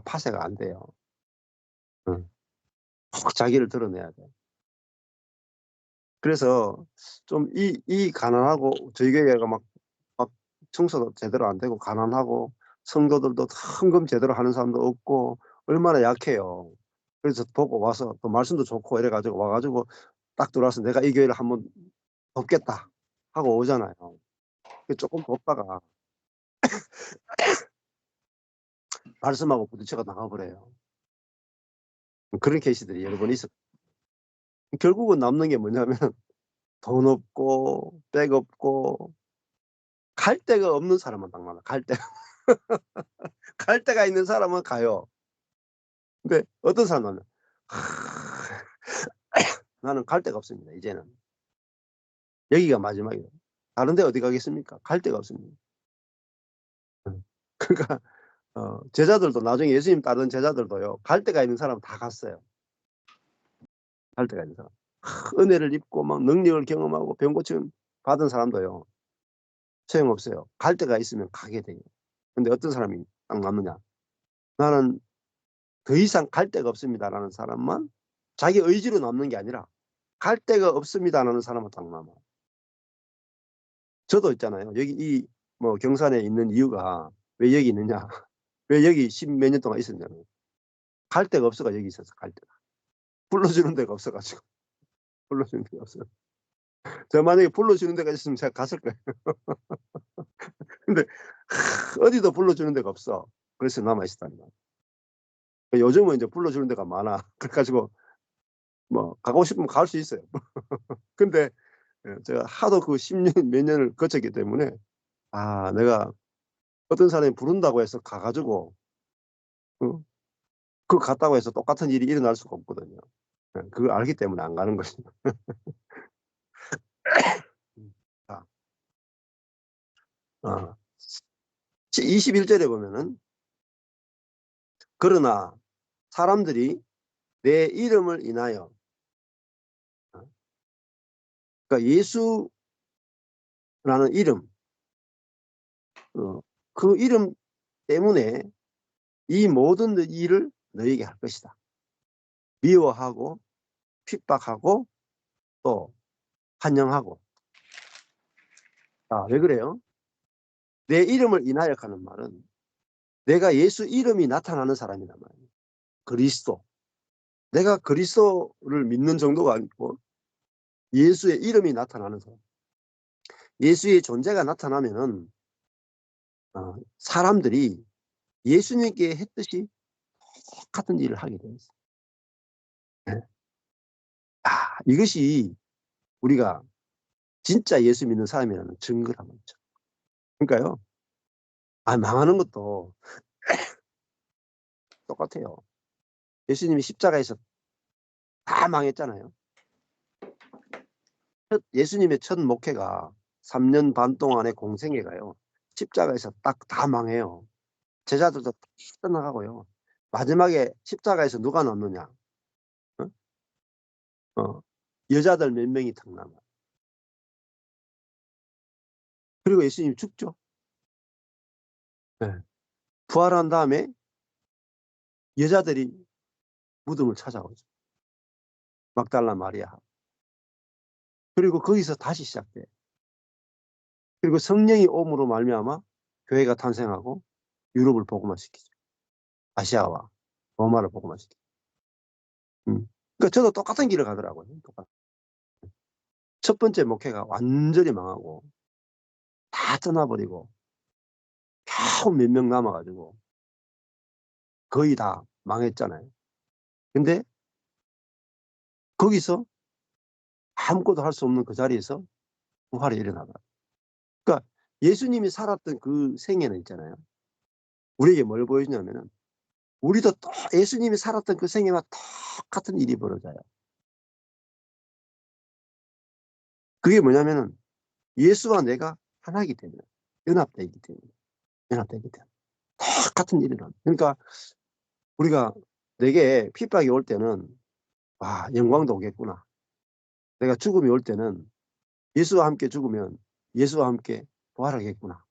파쇄가 안 돼요. 응. 꼭 자기를 드러내야 돼. 그래서 좀 이 가난하고 저희 교회가 막 청소도 제대로 안 되고 가난하고 성도들도 헌금 제대로 하는 사람도 없고 얼마나 약해요. 그래서 보고 와서 또 말씀도 좋고 이래가지고 와가지고 딱 들어와서 내가 이 교회를 한번 돕겠다 하고 오잖아요. 조금 돕다가 말씀하고 부딪혀가 나가버려요. 그런 케이스들이 여러 번 있어. 결국은 남는 게 뭐냐면 돈 없고 백 없고 갈 데가 없는 사람만 딱 남아. 갈 데. 갈 데가 있는 사람은 가요. 근데 어떤 사람은 나는 갈 데가 없습니다. 이제는 여기가 마지막이에요. 다른 데 어디 가겠습니까? 갈 데가 없습니다. 그러니까 제자들도 나중에 예수님 따르는 제자들도요. 갈 데가 있는 사람 다 갔어요. 갈 데가 있는 사람. 은혜를 입고 막 능력을 경험하고 병 고침 받은 사람도요. 소용없어요. 갈 데가 있으면 가게 돼요. 근데 어떤 사람이 딱 남느냐? 나는 더 이상 갈 데가 없습니다라는 사람만 자기 의지로 남는 게 아니라 갈 데가 없습니다라는 사람은 딱 남아. 저도 있잖아요. 여기 경산에 있는 이유가 왜 여기 있느냐? 왜 여기 십몇 년 동안 있었냐면 갈 데가 없어가 여기 있었어. 갈 데가. 불러주는 데가 없어가지고. 불러주는 데가 없어. 제가 만약에 불러주는 데가 있으면 제가 갔을 거예요. 근데 어디도 불러주는 데가 없어. 그래서 남아있었다는 거야. 요즘은 이제 불러주는 데가 많아. 그래가지고 가고 싶으면 갈 수 있어요. 근데 제가 하도 그 10년 몇 년을 거쳤기 때문에 내가 어떤 사람이 부른다고 해서 가가지고 그거 갔다고 해서 똑같은 일이 일어날 수가 없거든요. 그걸 알기 때문에 안 가는 것입니다. 자, 21절에 보면은 그러나 사람들이 내 이름을 인하여 그러니까 예수라는 이름 그 이름 때문에 이 모든 일을 너에게 할 것이다. 미워하고 핍박하고 또 환영하고. 왜 그래요? 내 이름을 인하여 하는 말은 내가 예수 이름이 나타나는 사람이란 말이에요. 그리스도. 내가 그리스도를 믿는 정도가 아니고 예수의 이름이 나타나는 사람. 예수의 존재가 나타나면은 사람들이 예수님께 했듯이 똑같은 일을 하게 되어 있어요. 네. 이것이 우리가 진짜 예수 믿는 사람이라는 증거란 말이죠. 그러니까요. 망하는 것도 똑같아요. 예수님이 십자가에서 다 망했잖아요. 예수님의 첫 목회가 3년 반 동안의 공생애가요. 십자가에서 딱 다 망해요. 제자들도 다 떠나가고요. 마지막에 십자가에서 누가 남느냐? 여자들 몇 명이 탁 남아. 그리고 예수님 죽죠. 네. 부활한 다음에 여자들이 무덤을 찾아오죠. 막달라 마리아. 그리고 거기서 다시 시작돼. 그리고 성령이 옴으로 말미암아 교회가 탄생하고 유럽을 복음화시키죠. 아시아와 로마를 복음화시키죠. 그러니까 저도 똑같은 길을 가더라고요. 첫 번째 목회가 완전히 망하고 다 떠나버리고 겨우 몇 명 남아가지고 거의 다 망했잖아요. 근데 거기서 아무것도 할 수 없는 그 자리에서 부활이 일어나더라고요. 그러니까 예수님이 살았던 그 생애는 있잖아요. 우리에게 뭘 보여주냐면은 우리도 또 예수님이 살았던 그 생애와 똑같은 일이 벌어져요. 그게 뭐냐면은 예수와 내가 하나이기 때문에 연합되기 때문에 똑같은 일이 일어나. 그러니까 우리가 내게 핍박이 올 때는 와, 영광도 오겠구나. 내가 죽음이 올 때는 예수와 함께 죽으면 예수와 함께 부활하겠구나.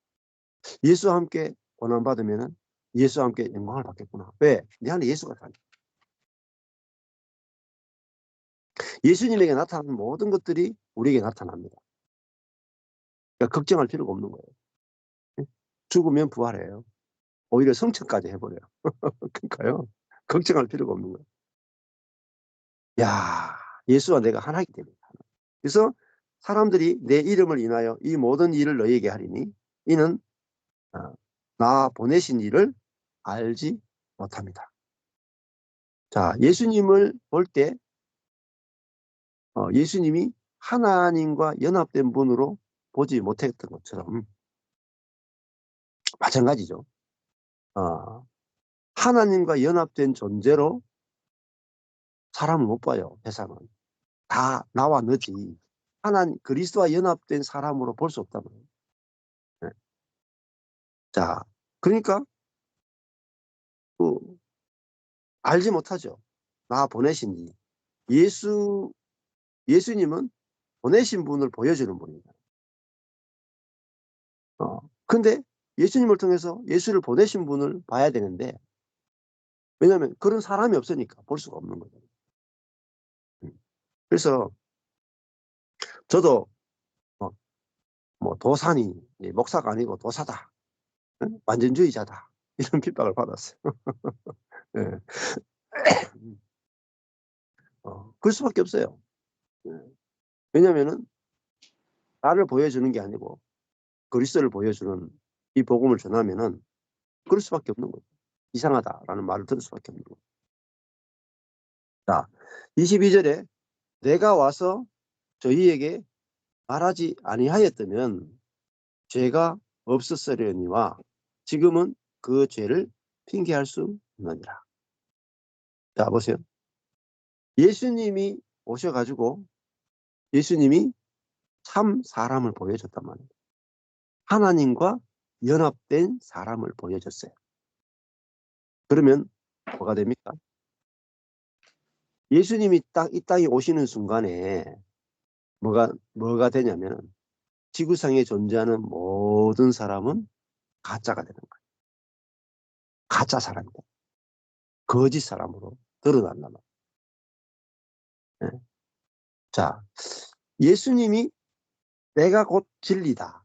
예수와 함께 고난받으면 예수와 함께 영광을 받겠구나. 왜? 내 안에 예수가 사니. 예수님에게 나타나는 모든 것들이 우리에게 나타납니다. 그러니까 걱정할 필요가 없는 거예요. 죽으면 부활해요. 오히려 성천까지 해버려요. 그러니까요. 걱정할 필요가 없는 거예요. 야, 예수와 내가 하나이기 때문에. 그래서 사람들이 내 이름을 인하여 이 모든 일을 너희에게 하리니 이는 나 보내신 이를 알지 못합니다. 자, 예수님을 볼 때 예수님이 하나님과 연합된 분으로 보지 못했던 것처럼 마찬가지죠. 하나님과 연합된 존재로 사람을 못 봐요. 세상은. 다 나와 너지. 하나님 그리스도와 연합된 사람으로 볼 수 없다는 거예요. 네. 자, 그러니까 그 알지 못하죠. 나 보내신 이 예수님은 보내신 분을 보여주는 분입니다. 근데 예수님을 통해서 예수를 보내신 분을 봐야 되는데 왜냐하면 그런 사람이 없으니까 볼 수가 없는 거죠. 그래서 저도 뭐 도산이 목사가 아니고 도사다, 완전주의자다 이런 핍박을 받았어요. 네. 그럴 수밖에 없어요. 네. 왜냐하면은 나를 보여주는 게 아니고 그리스도를 보여주는 이 복음을 전하면은 그럴 수밖에 없는 거죠. 이상하다라는 말을 들을 수밖에 없는 거죠. 자, 22절에 내가 와서 저희에게 말하지 아니하였다면 죄가 없었으려니와 지금은 그 죄를 핑계할 수 없느니라. 자, 보세요. 예수님이 오셔가지고 예수님이 참 사람을 보여줬단 말이에요. 하나님과 연합된 사람을 보여줬어요. 그러면 뭐가 됩니까? 예수님이 이 땅에 오시는 순간에 뭐가 되냐면 지구상에 존재하는 모든 사람은 가짜가 되는 거예요. 가짜 사람이다. 거짓 사람으로 드러난단 말이에요. 네. 자, 예수님이 내가 곧 진리다.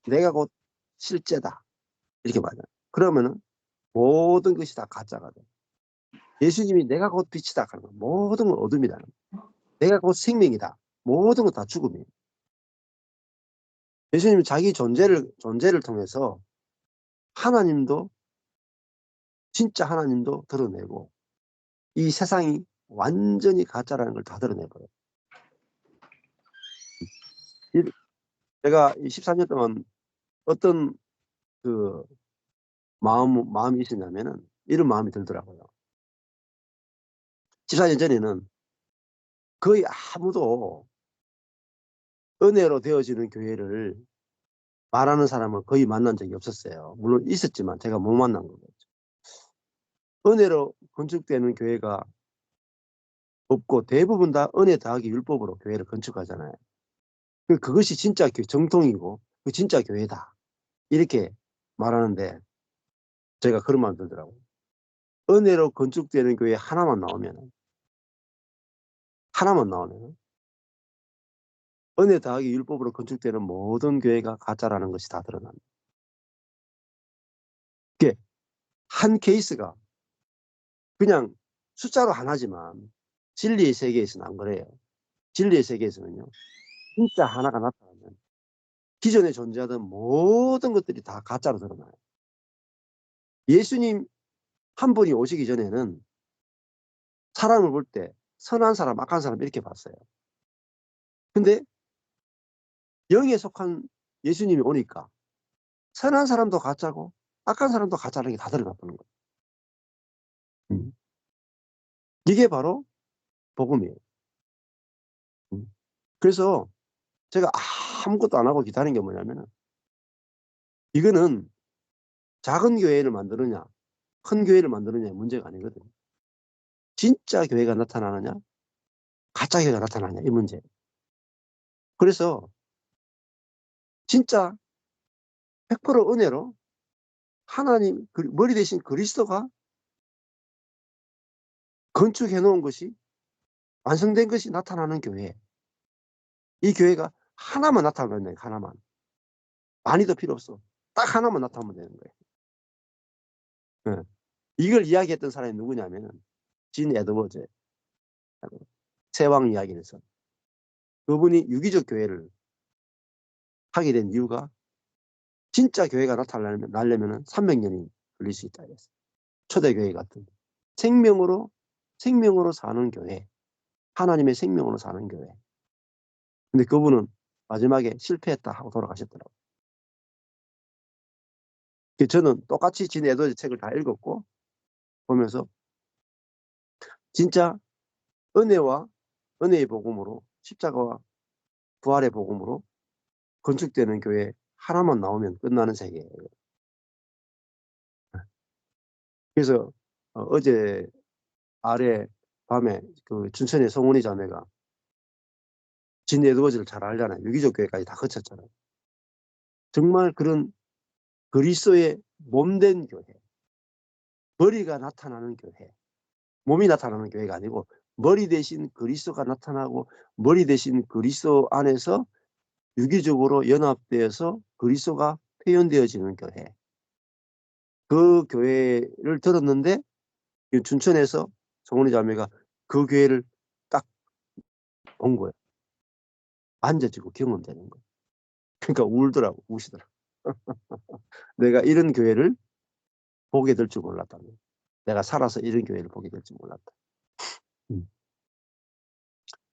내가 곧 실제다. 이렇게 말해요. 그러면은 모든 것이 다 가짜가 돼. 예수님이 내가 곧 빛이다. 그러면 모든 건 어둠이다. 내가 곧 생명이다. 모든 건 다 죽음이에요. 예수님은 자기 존재를 통해서 하나님도 진짜 하나님도 드러내고 이 세상이 완전히 가짜라는 걸 다 드러내버려요. 제가 14년 동안 어떤 그 마음이 있었냐면은 이런 마음이 들더라고요. 14년 전에는 거의 아무도 은혜로 되어지는 교회를 말하는 사람을 거의 만난 적이 없었어요. 물론 있었지만 제가 못 만난 거죠. 은혜로 건축되는 교회가 없고 대부분 다 은혜 더하기 율법으로 교회를 건축하잖아요. 그것이 진짜 정통이고 그 진짜 교회다. 이렇게 말하는데 제가 그런 마음 들더라고요. 은혜로 건축되는 교회 하나만 나오면 은혜 더하기 율법으로 건축되는 모든 교회가 가짜라는 것이 다 드러납니다. 이게 한 케이스가 그냥 숫자로 하나지만 진리의 세계에서는 안 그래요. 진리의 세계에서는요. 진짜 하나가 나타나면 기존에 존재하던 모든 것들이 다 가짜로 드러나요. 예수님 한 분이 오시기 전에는 사람을 볼 때 선한 사람, 악한 사람 이렇게 봤어요. 근데 영에 속한 예수님이 오니까 선한 사람도 가짜고 악한 사람도 가짜라는 게 다 드러나는 거예요. 이게 바로 복음이에요. 그래서 제가 아무것도 안 하고 기다린 게 뭐냐면 이거는 작은 교회를 만드느냐, 큰 교회를 만드느냐의 문제가 아니거든요. 진짜 교회가 나타나느냐, 가짜 교회가 나타나느냐, 이 문제. 그래서 진짜 100% 은혜로 하나님 머리 대신 그리스도가 건축해 놓은 것이, 완성된 것이 나타나는 교회. 이 교회가 하나만 나타나면 돼요. 하나만. 많이 더 필요 없어. 딱 하나만 나타나면 되는 거예요. 네. 이걸 이야기했던 사람이 누구냐면 진 에드워즈, 세왕 이야기에서. 그분이 유기적 교회를 하게 된 이유가 진짜 교회가 나타나려면 300년이 걸릴 수 있다 그랬어요. 초대교회 같은 생명으로 사는 교회, 하나님의 생명으로 사는 교회. 근데 그분은 마지막에 실패했다 하고 돌아가셨더라고요. 저는 똑같이 진 에드워즈 책을 다 읽었고 보면서 진짜 은혜의 복음으로, 십자가와 부활의 복음으로 건축되는 교회 하나만 나오면 끝나는 세계예요. 그래서 어제 밤에 그 춘천의 송은이 자매가 진 에드워즈를 잘 알잖아요. 유기적 교회까지 다 거쳤잖아요. 정말 그런 그리스도의 몸된 교회, 머리가 나타나는 교회, 몸이 나타나는 교회가 아니고 머리 대신 그리스도가 나타나고 머리 대신 그리스도 안에서 유기적으로 연합되어서 그리스도가 표현되어지는 교회. 그 교회를 들었는데 춘천에서 송은이 자매가 그 교회를 딱 본 거예요. 만져지고 경험되는 거예요. 그러니까 우시더라고. 내가 이런 교회를 보게 될 줄 몰랐다는 거예요. 내가 살아서 이런 교회를 보게 될 줄 몰랐다.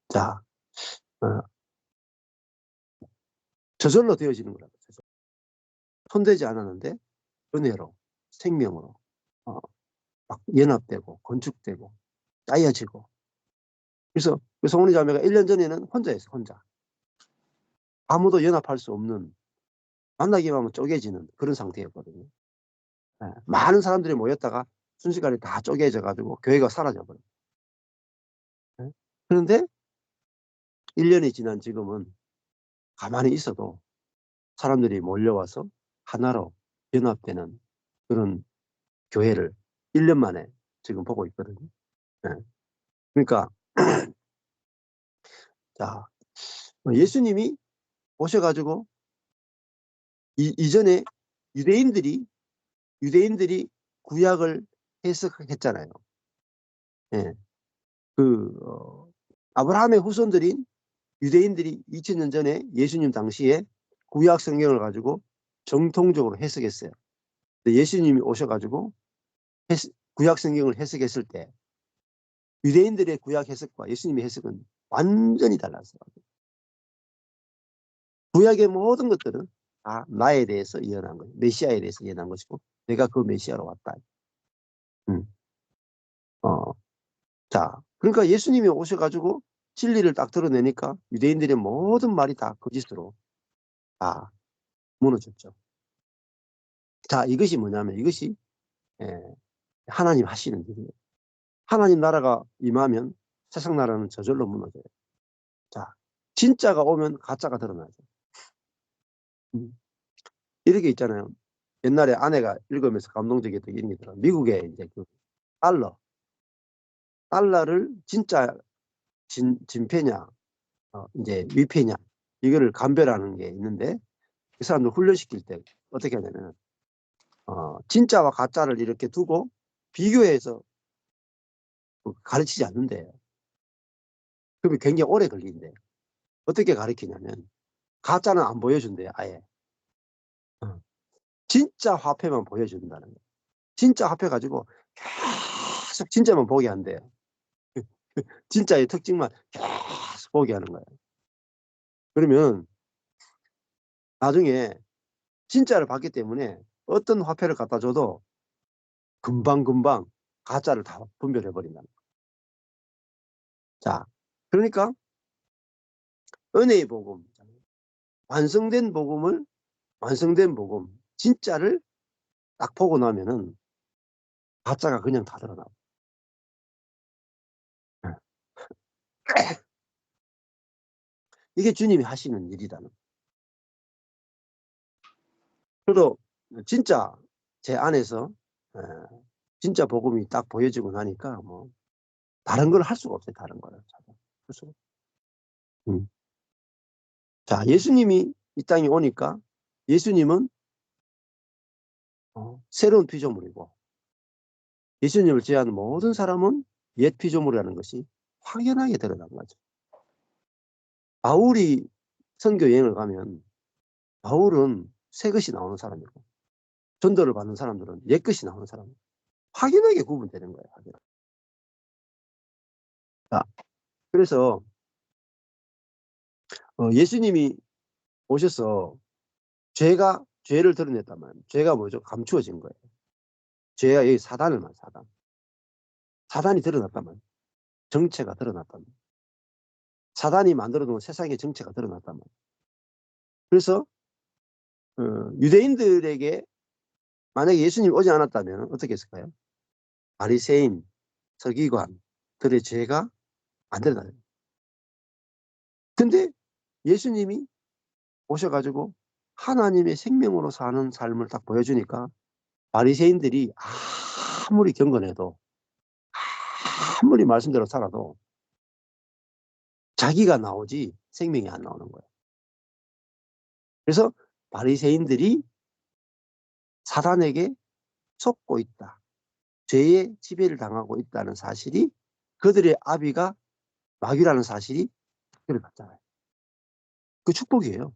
자, 저절로 되어지는 거라고. 손대지 않았는데 은혜로, 생명으로 막 연합되고 건축되고 짜여지고. 그래서 송은이 자매가 1년 전에는 혼자였어요. 혼자. 아무도 연합할 수 없는, 만나기만 하면 쪼개지는 그런 상태였거든요. 네. 많은 사람들이 모였다가 순식간에 다 쪼개져가지고 교회가 사라져버려요. 네. 그런데 1년이 지난 지금은 가만히 있어도 사람들이 몰려와서 하나로 연합되는 그런 교회를 1년 만에 지금 보고 있거든요. 네. 그러니까 자, 예수님이 오셔가지고 이전에 유대인들이 구약을 해석했잖아요. 예. 아브라함의 후손들인 유대인들이 2000년 전에 예수님 당시에 구약 성경을 가지고 정통적으로 해석했어요. 근데 예수님이 오셔가지고 구약 성경을 해석했을 때 유대인들의 구약 해석과 예수님의 해석은 완전히 달랐어요. 구약의 모든 것들은 다 나에 대해서 예언한 거예요. 메시아에 대해서 예언한 것이고 내가 그 메시아로 왔다. 음. 자, 그러니까 예수님이 오셔가지고 진리를 딱 드러내니까 유대인들의 모든 말이 다 거짓으로 다 무너졌죠. 자, 이것이 뭐냐면 이것이 하나님 하시는 일이에요. 하나님 나라가 임하면 세상 나라는 저절로 무너져요. 자, 진짜가 오면 가짜가 드러나죠. 이렇게 있잖아요. 옛날에 아내가 읽으면서 감동적이었던 게 이런 게 있더라고요. 미국에 이제 그 달러를 진짜 진패냐, 이제 위패냐, 이거를 감별하는 게 있는데 그 사람들 훈련시킬 때 어떻게 하냐면 진짜와 가짜를 이렇게 두고 비교해서 가르치지 않는데요. 그러면 굉장히 오래 걸리는데 어떻게 가르치냐면 가짜는 안 보여준대요. 아예. 진짜 화폐만 보여준다는 거예요. 진짜 화폐 가지고 계속 진짜만 보게 한대요. 진짜의 특징만 계속 보게 하는 거예요. 그러면 나중에 진짜를 봤기 때문에 어떤 화폐를 갖다 줘도 금방금방 가짜를 다 분별해 버린다는 거예요. 자, 그러니까 은혜의 복음, 완성된 복음, 진짜를 딱 보고 나면은 가짜가 그냥 다 드러나고. 예. 이게 주님이 하시는 일이라는. 저도 진짜 제 안에서 예 진짜 복음이 딱 보여지고 나니까 뭐 다른 걸 할 수가 없어요, 다른 거를. 할 수가. 음. 자, 예수님이 이 땅에 오니까 예수님은 새로운 피조물이고 예수님을 제외한 모든 사람은 옛 피조물이라는 것이 확연하게 드러난 거죠. 바울이 선교 여행을 가면 바울은 새 것이 나오는 사람이고 전도를 받는 사람들은 옛 것이 나오는 사람이에요. 확연하게 구분되는 거예요. 확연하게. 자, 그래서 예수님이 오셔서 죄를 드러냈다면 죄가 뭐죠? 감추어진 거예요. 죄가 여기 사단을 말 사단. 사단이 드러났다면 정체가 드러났다면 사단이 만들어 놓은 세상의 정체가 드러났다면 그래서 유대인들에게 만약에 예수님이 오지 않았다면 어떻게 했을까요? 바리새인, 서기관들의 죄가 안 드러나요. 근데 예수님이 오셔가지고 하나님의 생명으로 사는 삶을 딱 보여주니까 바리새인들이 아무리 경건해도 아무리 말씀대로 살아도 자기가 나오지 생명이 안 나오는 거예요. 그래서 바리새인들이 사단에게 속고 있다. 죄의 지배를 당하고 있다는 사실이 그들의 아비가 마귀라는 사실이 드러났잖아요. 그 축복이에요.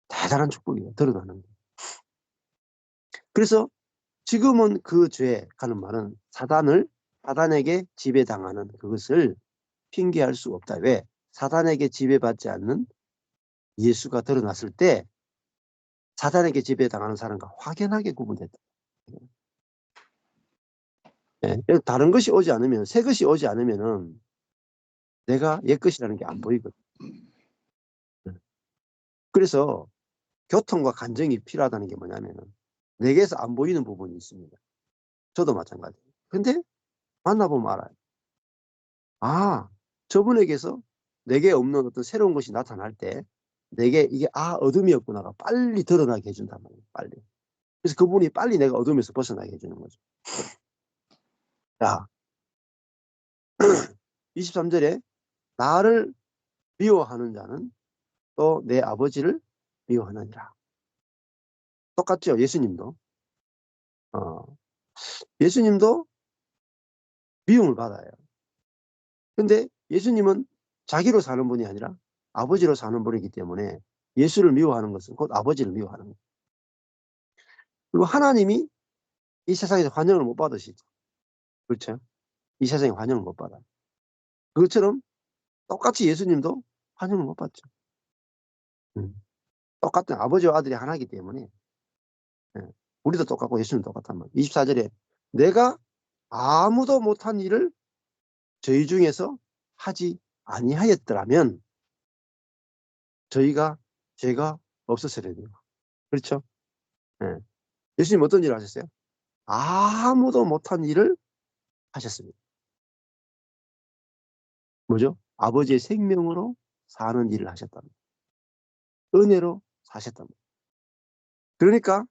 대단한 축복이에요. 드러나는 게. 그래서 지금은 그 죄 가는 말은 사단에게 지배당하는 그것을 핑계할 수 없다. 왜? 사단에게 지배받지 않는 예수가 드러났을 때 사단에게 지배당하는 사람과 확연하게 구분됐다. 예, 다른 것이 오지 않으면, 새 것이 오지 않으면은 내가 옛 것이라는 게 안 보이거든. 그래서 교통과 간정이 필요하다는 게 뭐냐면은 내게서 안 보이는 부분이 있습니다. 저도 마찬가지예요. 근데 만나보면 알아요. 아, 저분에게서 내게 없는 어떤 새로운 것이 나타날 때 내게 이게 어둠이었구나가 빨리 드러나게 해준단 말이에요. 빨리. 그래서 그분이 빨리 내가 어둠에서 벗어나게 해주는 거죠. 자, 23절에 나를 미워하는 자는 또 내 아버지를 미워하느니라. 똑같죠? 예수님도. 어, 예수님도 미움을 받아요. 근데 예수님은 자기로 사는 분이 아니라 아버지로 사는 분이기 때문에 예수를 미워하는 것은 곧 아버지를 미워하는 거예요. 그리고 하나님이 이 세상에서 환영을 못 받으시죠. 그렇죠? 이 세상에 환영을 못 받아요. 그것처럼 똑같이 예수님도 환영을 못 받죠. 똑같은 아버지와 아들이 하나이기 때문에 우리도 똑같고 예수님도 똑같단 말이에요. 24절에 내가 아무도 못한 일을 저희 중에서 하지 아니하였더라면 저희가 죄가 없었어야 돼요. 그렇죠? 네. 예수님 어떤 일을 하셨어요? 아무도 못한 일을 하셨습니다. 뭐죠? 아버지의 생명으로 사는 일을 하셨답니다. 은혜로 사셨답니다. 그러니까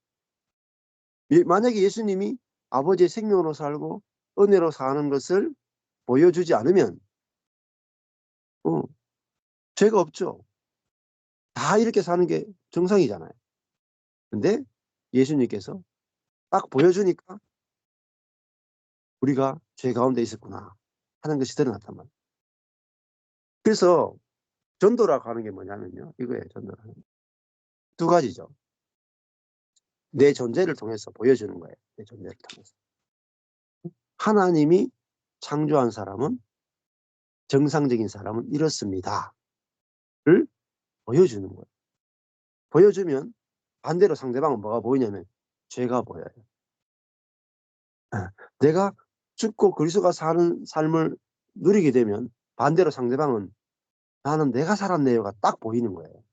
만약에 예수님이 아버지의 생명으로 살고 은혜로 사는 것을 보여주지 않으면 죄가 없죠. 다 이렇게 사는 게 정상이잖아요. 근데 예수님께서 딱 보여주니까 우리가 죄 가운데 있었구나 하는 것이 드러났단 말이에요. 그래서 전도라고 하는 게 뭐냐면요. 이거예요. 전도라는 게. 두 가지죠. 내 존재를 통해서 보여주는 거예요. 내 존재를 통해서. 하나님이 창조한 사람은 정상적인 사람은 이렇습니다. 를 보여주는 거예요. 보여주면 반대로 상대방은 뭐가 보이냐면 죄가 보여요. 내가 죽고 그리스도가 사는 삶을 누리게 되면 반대로 상대방은 나는 내가 살았네요가 딱 보이는 거예요.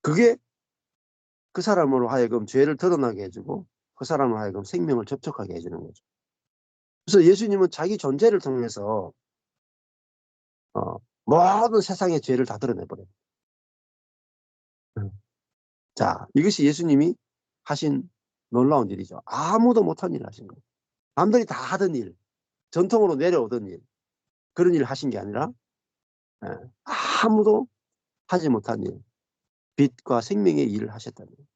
그게 그 사람으로 하여금 죄를 드러나게 해주고 그 사람으로 하여금 생명을 접촉하게 해주는 거죠. 그래서 예수님은 자기 존재를 통해서 모든 세상의 죄를 다 드러내버려요. 자, 이것이 예수님이 하신 놀라운 일이죠. 아무도 못한 일을 하신 거예요. 남들이 다 하던 일, 전통으로 내려오던 일, 그런 일을 하신 게 아니라 아무도 하지 못한 일, 빛과 생명의 일을 하셨다는 거예요.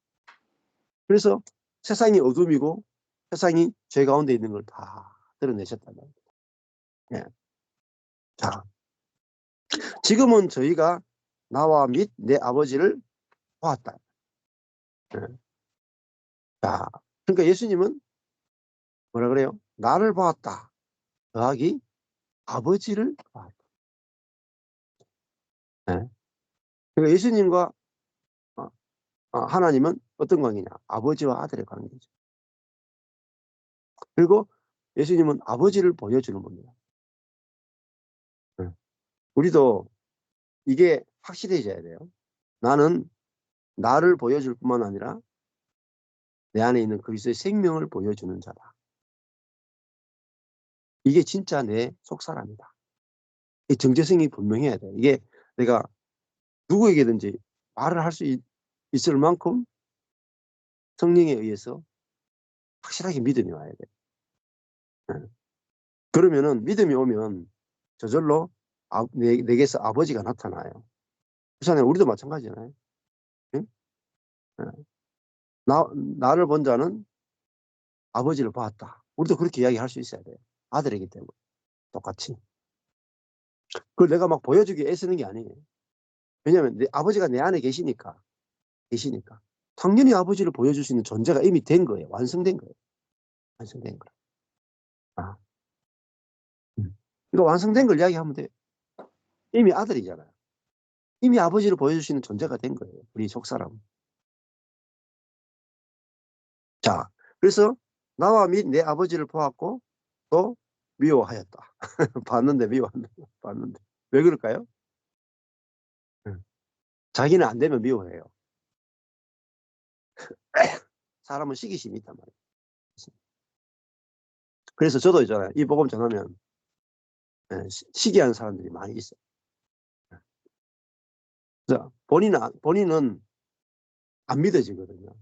그래서 세상이 어둠이고 세상이 죄 가운데 있는 걸 다 드러내셨다는 거예요. 예. 자, 지금은 저희가 나와 및 내 아버지를 보았다. 예. 자, 그러니까 예수님은 뭐라 그래요? 나를 보았다. 더하기 아버지를 보았다. 예. 그러니까 예수님과 하나님은 어떤 관계냐? 아버지와 아들의 관계죠. 그리고 예수님은 아버지를 보여주는 겁니다. 예. 우리도 이게 확실해져야 돼요. 나는 나를 보여줄 뿐만 아니라 내 안에 있는 그리스도의 생명을 보여주는 자다. 이게 진짜 내 속사람이다. 이 정체성이 분명해야 돼. 이게 내가 누구에게든지 말을 할 수 있을 만큼 성령에 의해서 확실하게 믿음이 와야 돼. 네. 그러면은 믿음이 오면 저절로 내게서 아버지가 나타나요. 그렇잖아요. 우리도 마찬가지잖아요. 응? 네. 나를 본 자는 아버지를 보았다. 우리도 그렇게 이야기할 수 있어야 돼요. 아들이기 때문에. 똑같이. 그걸 내가 막 보여주기 애쓰는 게 아니에요. 왜냐하면 아버지가 내 안에 계시니까. 당연히 아버지를 보여줄 수 있는 존재가 이미 된 거예요. 완성된 거예요. 완성된 거. 아. 이거 완성된 걸 이야기하면 돼. 이미 아들이잖아요. 이미 아버지를 보여줄 수 있는 존재가 된 거예요. 우리 속사람. 자, 그래서 나와 및 내 아버지를 보았고 또 미워하였다. 봤는데 미워한다. 봤는데. 왜 그럴까요? 자기는 안 되면 미워해요. 사람은 시기심이 있단 말이에요. 그래서 저도 있잖아요. 이 복음 전하면 시기한 사람들이 많이 있어요. 그래서 본인은 안 믿어지거든요.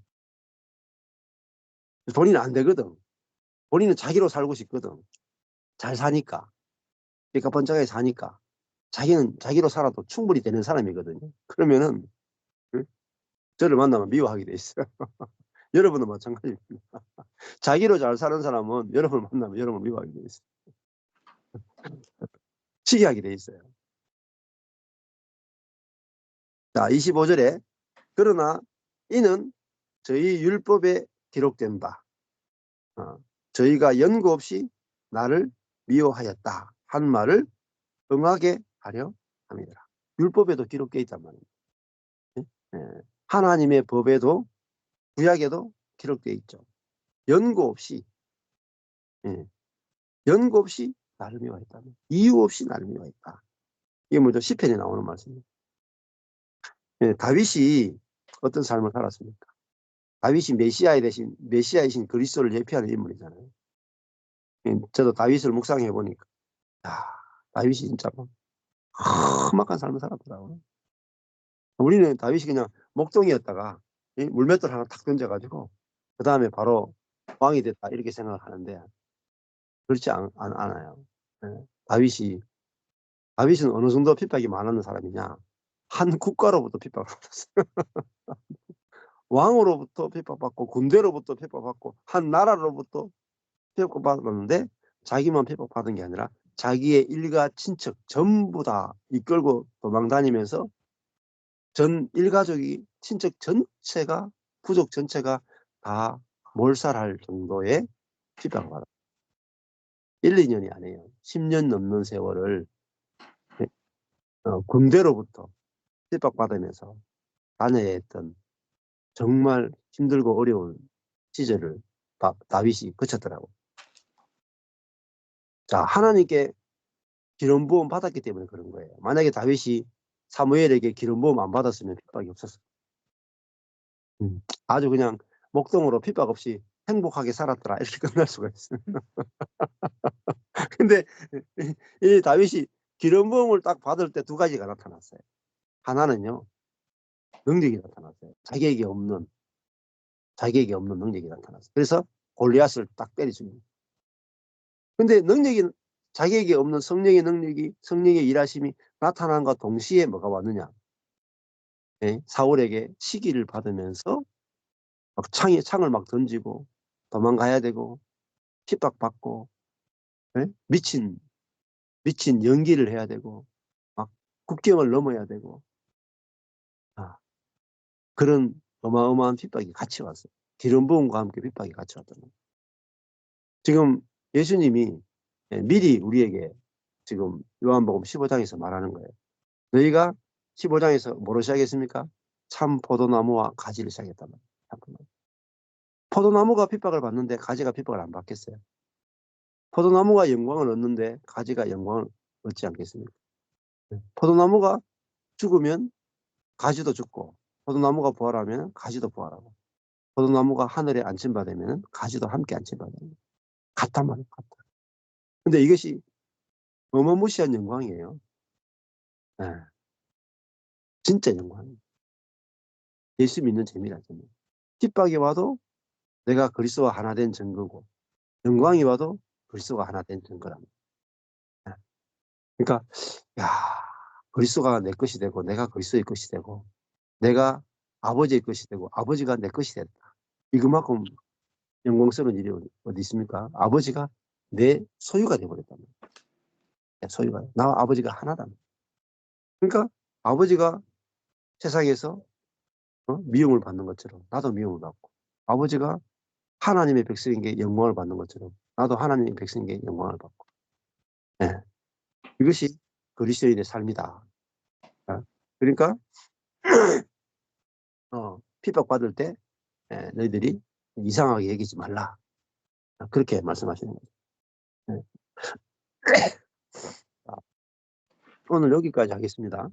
본인은 안 되거든. 본인은 자기로 살고 싶거든. 잘 사니까. 그러니까 번쩍하게 사니까. 자기는 자기로 살아도 충분히 되는 사람이거든요. 그러면은 저를 만나면 미워하게 돼 있어요. 여러분은 마찬가지입니다. 자기로 잘 사는 사람은 여러분을 만나면 여러분을 미워하게 돼 있어요. 시기하게 돼 있어요. 자, 25절에 그러나 이는 저희 율법에 기록된 바 저희가 연구 없이 나를 미워하였다 한 말을 응하게 하려 합니다. 율법에도 기록되어 있단 말입니다. 하나님의 법에도 구약에도 기록되어 있죠. 연구 없이 연구 없이 나를 미워했다. 이유 없이 나를 미워했다. 이게 뭐죠? 시편에 나오는 말씀입니다. 다윗이 어떤 삶을 살았습니까? 다윗이 메시아이신 그리스도를 예표하는 인물이잖아요. 저도 다윗을 묵상해 보니까 다윗이 진짜 험악한 삶을 살았더라고요. 우리는 다윗이 그냥 목동이었다가 물맷돌 하나 탁 던져가지고 그 다음에 바로 왕이 됐다 이렇게 생각하는데 그렇지 않아요. 다윗은 어느 정도 핍박이 많았는 사람이냐? 한 국가로부터 핍박을 받았어요. 왕으로부터 핍박받고 군대로부터 핍박받고 한 나라로부터 핍박받았는데 자기만 핍박받은 게 아니라 자기의 일가 친척 전부 다 이끌고 도망다니면서 전 일가족이 친척 전체가 부족 전체가 다 몰살할 정도의 핍박을 받았어요. 1, 2년이 아니에요. 10년 넘는 세월을 군대로부터 핍박받으면서 다녀야 했던 정말 힘들고 어려운 시절을 다윗이 거쳤더라고요. 자, 하나님께 기름 부음 받았기 때문에 그런 거예요. 만약에 다윗이 사무엘에게 기름 부음 안 받았으면 핍박이 없었어요. 아주 그냥 목동으로 핍박 없이 행복하게 살았더라 이렇게 끝날 수가 있어요. 근데 이 다윗이 기름 부음을 딱 받을 때 두 가지가 나타났어요. 하나는요, 능력이 나타났어요. 자기에게 없는 능력이 나타났어요. 그래서 골리앗을 딱 때려줍니다. 근데 자기에게 없는 성령의 일하심이 나타난과 동시에 뭐가 왔느냐? 예? 사울에게 시기를 받으면서 막 창을 막 던지고 도망가야 되고 핍박받고, 예? 미친 연기를 해야 되고 막 국경을 넘어야 되고, 아, 그런 어마어마한 핍박이 같이 왔어요. 기름 부음과 함께 핍박이 같이 왔던 거예요. 지금 예수님이 미리 우리에게 지금 요한복음 15장에서 말하는 거예요. 너희가 15장에서 뭐로 시작했습니까? 참 포도나무와 가지를 시작했단 말이에요. 포도나무가 핍박을 받는데 가지가 핍박을 안 받겠어요? 포도나무가 영광을 얻는데 가지가 영광을 얻지 않겠습니까? 포도나무가 죽으면 가지도 죽고, 포도나무가 부활하면 가지도 부활하고, 포도나무가 하늘에 안침받으면 가지도 함께 안침받아요. 같단 말이에요. 같다. 근데 이것이 어마무시한 영광이에요. 네. 진짜 영광이에요. 예수 믿는 재미라죠. 핍박이 와도 내가 그리스도와 하나 된 증거고, 영광이 와도 그리스도가 하나 된 증거랍니다. 네. 그러니까 야, 그리스도가 내 것이 되고 내가 그리스도의 것이 되고 내가 아버지의 것이 되고 아버지가 내 것이 됐다. 이거만큼 영광스러운 일이 어디 있습니까? 아버지가 내 소유가 되어버렸단 말이에요. 내 소유가. 나와 아버지가 하나다. 그러니까 아버지가 세상에서 미움을 받는 것처럼 나도 미움을 받고, 아버지가 하나님의 백성에게 영광을 받는 것처럼 나도 하나님의 백성에게 영광을 받고. 네. 이것이 그리스도인의 삶이다. 그러니까 핍박받을 때 너희들이 이상하게 여기지 말라. 그렇게 말씀하시는 거죠. 네. 오늘 여기까지 하겠습니다.